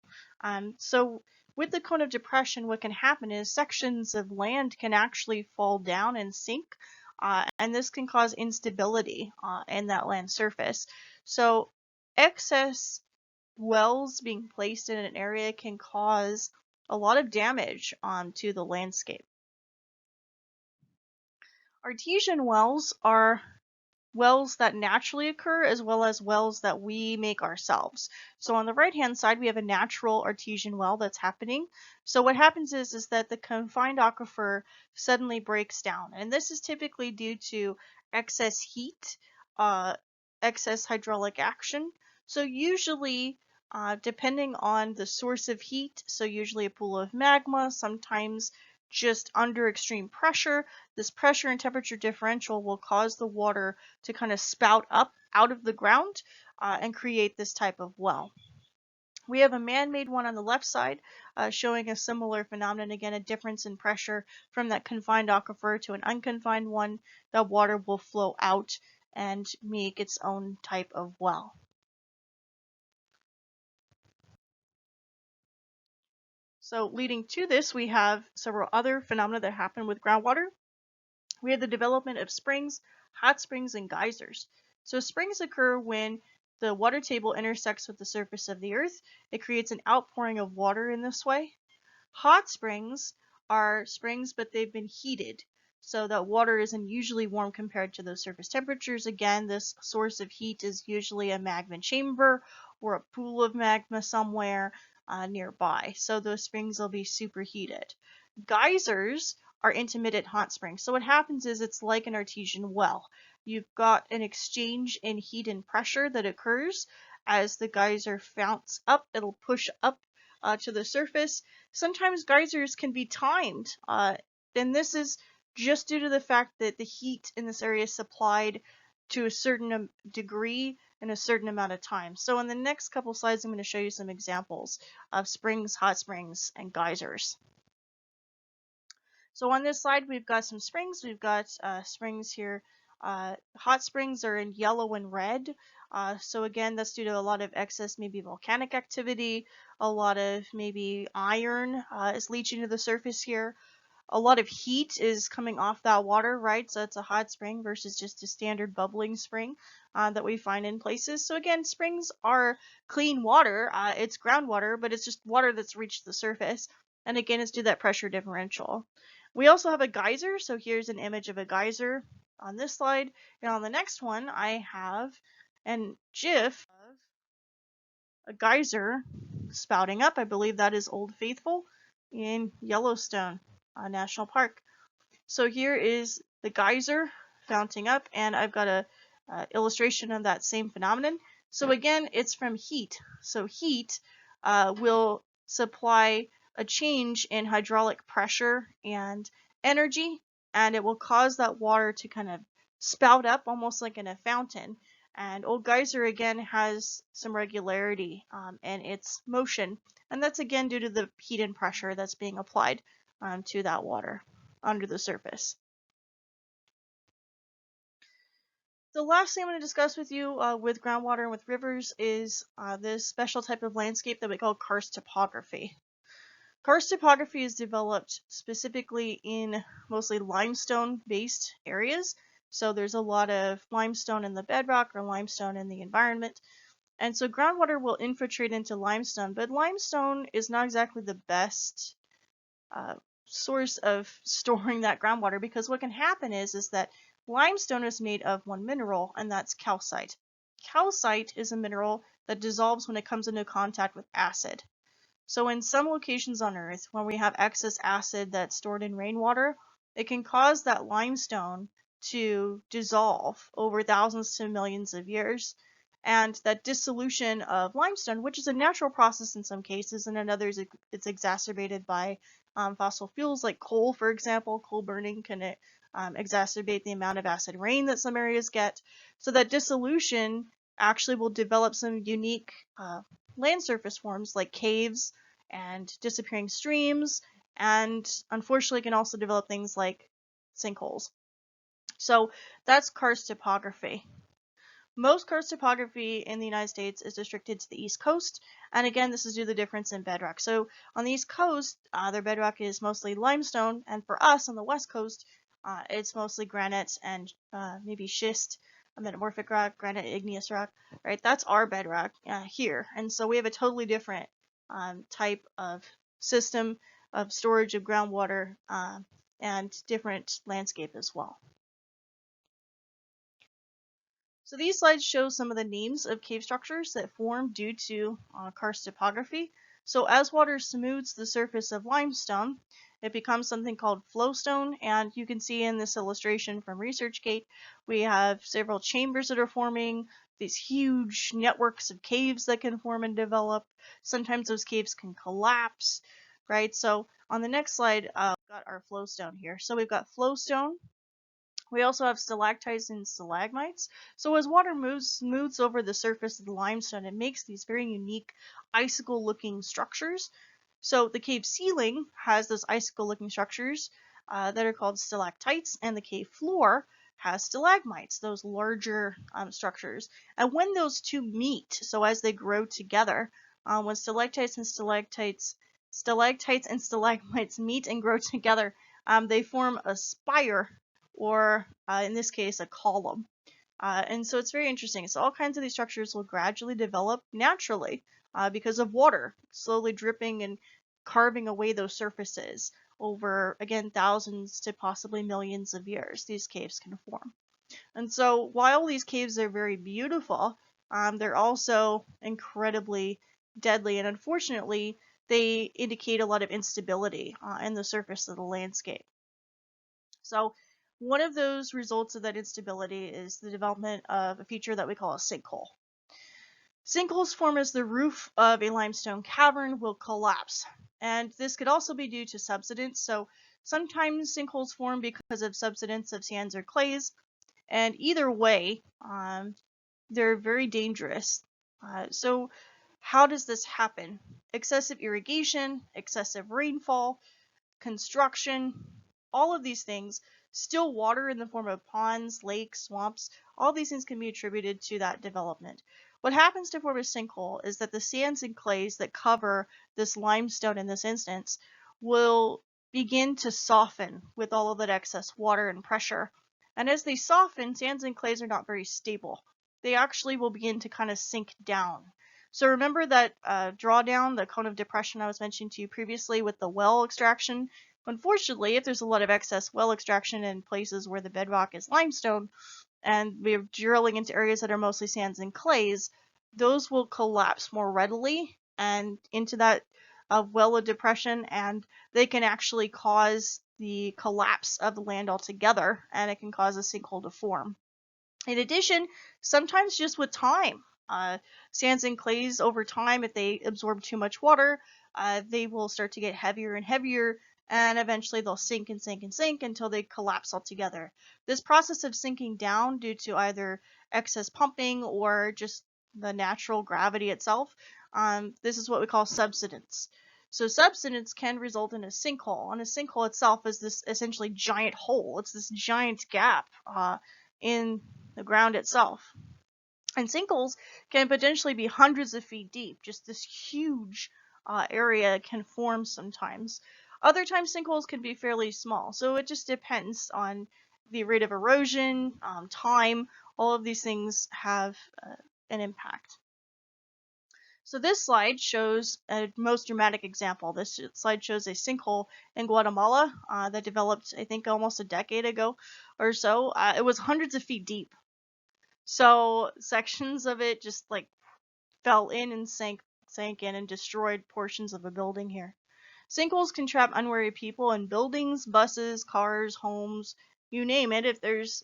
So with the cone of depression, what can happen is sections of land can actually fall down and sink, and this can cause instability in that land surface. So excess wells being placed in an area can cause a lot of damage to the landscape. Artesian wells are wells that naturally occur as well as wells that we make ourselves. So on the right hand side we have a natural artesian well that's happening. So what happens is that the confined aquifer suddenly breaks down, and this is typically due to excess heat, excess hydraulic action. So usually depending on the source of heat, so usually a pool of magma, sometimes just under extreme pressure, this pressure and temperature differential will cause the water to kind of spout up out of the ground and create this type of well. We have a man-made one on the left side showing a similar phenomenon, again a difference in pressure from that confined aquifer to an unconfined one. The water will flow out and make its own type of well. So leading to this, we have several other phenomena that happen with groundwater. We have the development of springs, hot springs, and geysers. So springs occur when the water table intersects with the surface of the earth. It creates an outpouring of water in this way. Hot springs are springs, but they've been heated, so that water is unusually warm compared to those surface temperatures. Again, this source of heat is usually a magma chamber or a pool of magma somewhere nearby. So those springs will be superheated. Geysers are intermittent hot springs. So what happens is it's like an artesian well. You've got an exchange in heat and pressure that occurs as the geyser founts up. It'll push up to the surface. Sometimes geysers can be timed, and this is just due to the fact that the heat in this area is supplied to a certain degree in a certain amount of time. So in the next couple slides, I'm going to show you some examples of springs, hot springs, and geysers. So on this slide, we've got some springs. We've got springs here. Hot springs are in yellow and red. So again, that's due to a lot of excess maybe volcanic activity. A lot of maybe iron is leaching to the surface here. A lot of heat is coming off that water, right? So it's a hot spring versus just a standard bubbling spring that we find in places. So again, springs are clean water. It's groundwater, but it's just water that's reached the surface. And again, it's due to that pressure differential. We also have a geyser. So here's an image of a geyser on this slide. And on the next one, I have an GIF of a geyser spouting up. I believe that is Old Faithful in Yellowstone National Park. So here is the geyser founting up, and I've got a illustration of that same phenomenon. So again, it's from heat. So heat will supply a change in hydraulic pressure and energy, and it will cause that water to kind of spout up almost like in a fountain. And Old Geyser again has some regularity in its motion, and that's again due to the heat and pressure that's being applied to that water under the surface. The last thing I'm going to discuss with you with groundwater and with rivers is this special type of landscape that we call karst topography. Karst topography is developed specifically in mostly limestone-based areas. So there's a lot of limestone in the bedrock or limestone in the environment. And so groundwater will infiltrate into limestone, but limestone is not exactly the best source of storing that groundwater, because what can happen is that limestone is made of one mineral, and that's calcite. Calcite is a mineral that dissolves when it comes into contact with acid. So in some locations on Earth, when we have excess acid that's stored in rainwater, it can cause that limestone to dissolve over thousands to millions of years. And that dissolution of limestone, which is a natural process in some cases, and in others it's exacerbated by fossil fuels like coal, for example. Coal burning can exacerbate the amount of acid rain that some areas get. So that dissolution actually will develop some unique land surface forms like caves and disappearing streams, and unfortunately can also develop things like sinkholes. So that's karst topography. Most karst topography in the United States is restricted to the East Coast, and again, this is due to the difference in bedrock. So on the East Coast, their bedrock is mostly limestone, and for us on the West Coast, it's mostly granite and maybe schist, metamorphic rock, granite igneous rock, right? That's our bedrock here, and so we have a totally different type of system of storage of groundwater and different landscape as well. So these slides show some of the names of cave structures that form due to karst topography. So as water smooths the surface of limestone, it becomes something called flowstone, and you can see in this illustration from ResearchGate, we have several chambers that are forming, these huge networks of caves that can form and develop. Sometimes those caves can collapse, right? So on the next slide, we've got our flowstone here. So we've got flowstone. We also have stalactites and stalagmites. So as water smooths over the surface of the limestone, it makes these very unique icicle-looking structures. So the cave ceiling has those icicle-looking structures that are called stalactites, and the cave floor has stalagmites, those larger structures. And when those two meet, so as they grow together, when stalactites and stalagmites meet and grow together, they form a spire, or in this case, a column. And so it's very interesting. So all kinds of these structures will gradually develop naturally because of water slowly dripping and carving away those surfaces over, again, thousands to possibly millions of years. These caves can form. And so while these caves are very beautiful, they're also incredibly deadly. And unfortunately, they indicate a lot of instability in the surface of the landscape. So one of those results of that instability is the development of a feature that we call a sinkhole. Sinkholes form as the roof of a limestone cavern will collapse, and this could also be due to subsidence. So sometimes sinkholes form because of subsidence of sands or clays, and either way, they're very dangerous. So how does this happen? Excessive irrigation, excessive rainfall, construction, all of these things, still water in the form of ponds, lakes, swamps, all these things can be attributed to that development. What happens to form a sinkhole is that the sands and clays that cover this limestone in this instance will begin to soften with all of that excess water and pressure. And as they soften, sands and clays are not very stable. They actually will begin to kind of sink down. So remember that drawdown, the cone of depression I was mentioning to you previously with the well extraction? Unfortunately, if there's a lot of excess well extraction in places where the bedrock is limestone, and we're drilling into areas that are mostly sands and clays, those will collapse more readily and into that well of depression, and they can actually cause the collapse of the land altogether, and it can cause a sinkhole to form. In addition, sometimes just with time, sands and clays over time, if they absorb too much water, they will start to get heavier and heavier, and eventually they'll sink and sink and sink until they collapse altogether. This process of sinking down due to either excess pumping or just the natural gravity itself, this is what we call subsidence. So subsidence can result in a sinkhole, and a sinkhole itself is this essentially giant hole. It's this giant gap in the ground itself. And sinkholes can potentially be hundreds of feet deep. Just this huge area can form sometimes. Other times sinkholes can be fairly small. So it just depends on the rate of erosion, time. All of these things have an impact. So this slide shows a most dramatic example. This slide shows a sinkhole in Guatemala that developed, I think, almost a decade ago or so. It was hundreds of feet deep. So sections of it just like fell in and sank in and destroyed portions of a building here. Sinkholes can trap unwary people in buildings, buses, cars, homes, you name it. If there's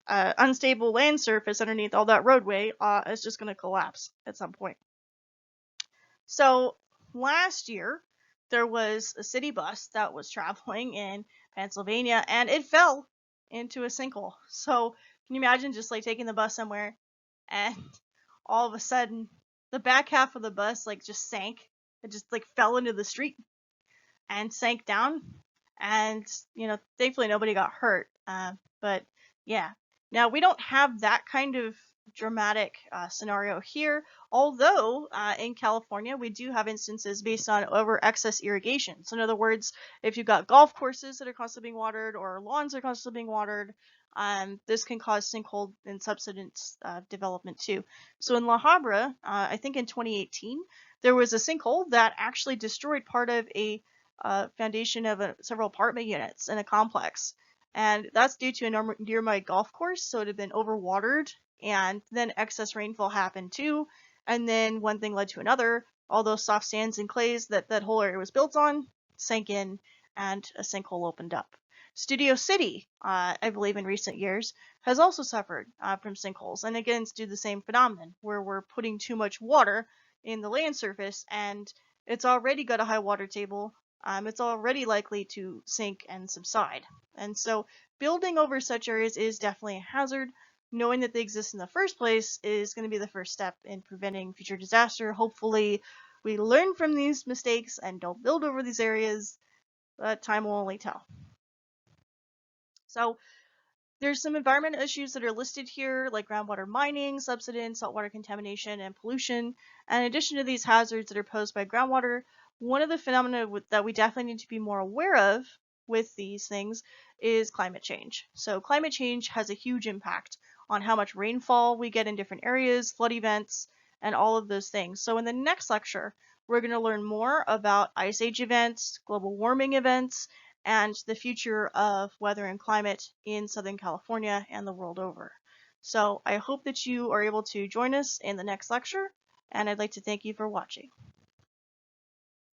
unstable land surface underneath all that roadway, it's just going to collapse at some point. So last year, there was a city bus that was traveling in Pennsylvania, and it fell into a sinkhole. So can you imagine just like taking the bus somewhere, and all of a sudden, the back half of the bus like just sank. It just like fell into the street and sank down. And thankfully nobody got hurt. But Yeah. Now, we don't have that kind of dramatic scenario here, although in California we do have instances based on over excess irrigation. So, in other words, if you've got golf courses that are constantly being watered or lawns that are constantly being watered, this can cause sinkhole and subsidence development too. So, in La Habra, I think in 2018, there was a sinkhole that actually destroyed part of a foundation of several apartment units in a complex, and that's due to a nearby golf course, so it had been overwatered, and then excess rainfall happened too, and then one thing led to another. All those soft sands and clays that whole area was built on sank in, and a sinkhole opened up. Studio City, I believe in recent years, has also suffered from sinkholes, and again, it's due to the same phenomenon, where we're putting too much water in the land surface, and it's already got a high water table. It's already likely to sink and subside. And so building over such areas is definitely a hazard. Knowing that they exist in the first place is going to be the first step in preventing future disaster. Hopefully, we learn from these mistakes and don't build over these areas, but time will only tell. So, there's some environmental issues that are listed here, like groundwater mining, subsidence, saltwater contamination, and pollution. And in addition to these hazards that are posed by groundwater, one of the phenomena that we definitely need to be more aware of with these things is climate change. So climate change has a huge impact on how much rainfall we get in different areas, flood events, and all of those things. So in the next lecture, we're going to learn more about ice age events, global warming events, and the future of weather and climate in Southern California and the world over. So I hope that you are able to join us in the next lecture, and I'd like to thank you for watching.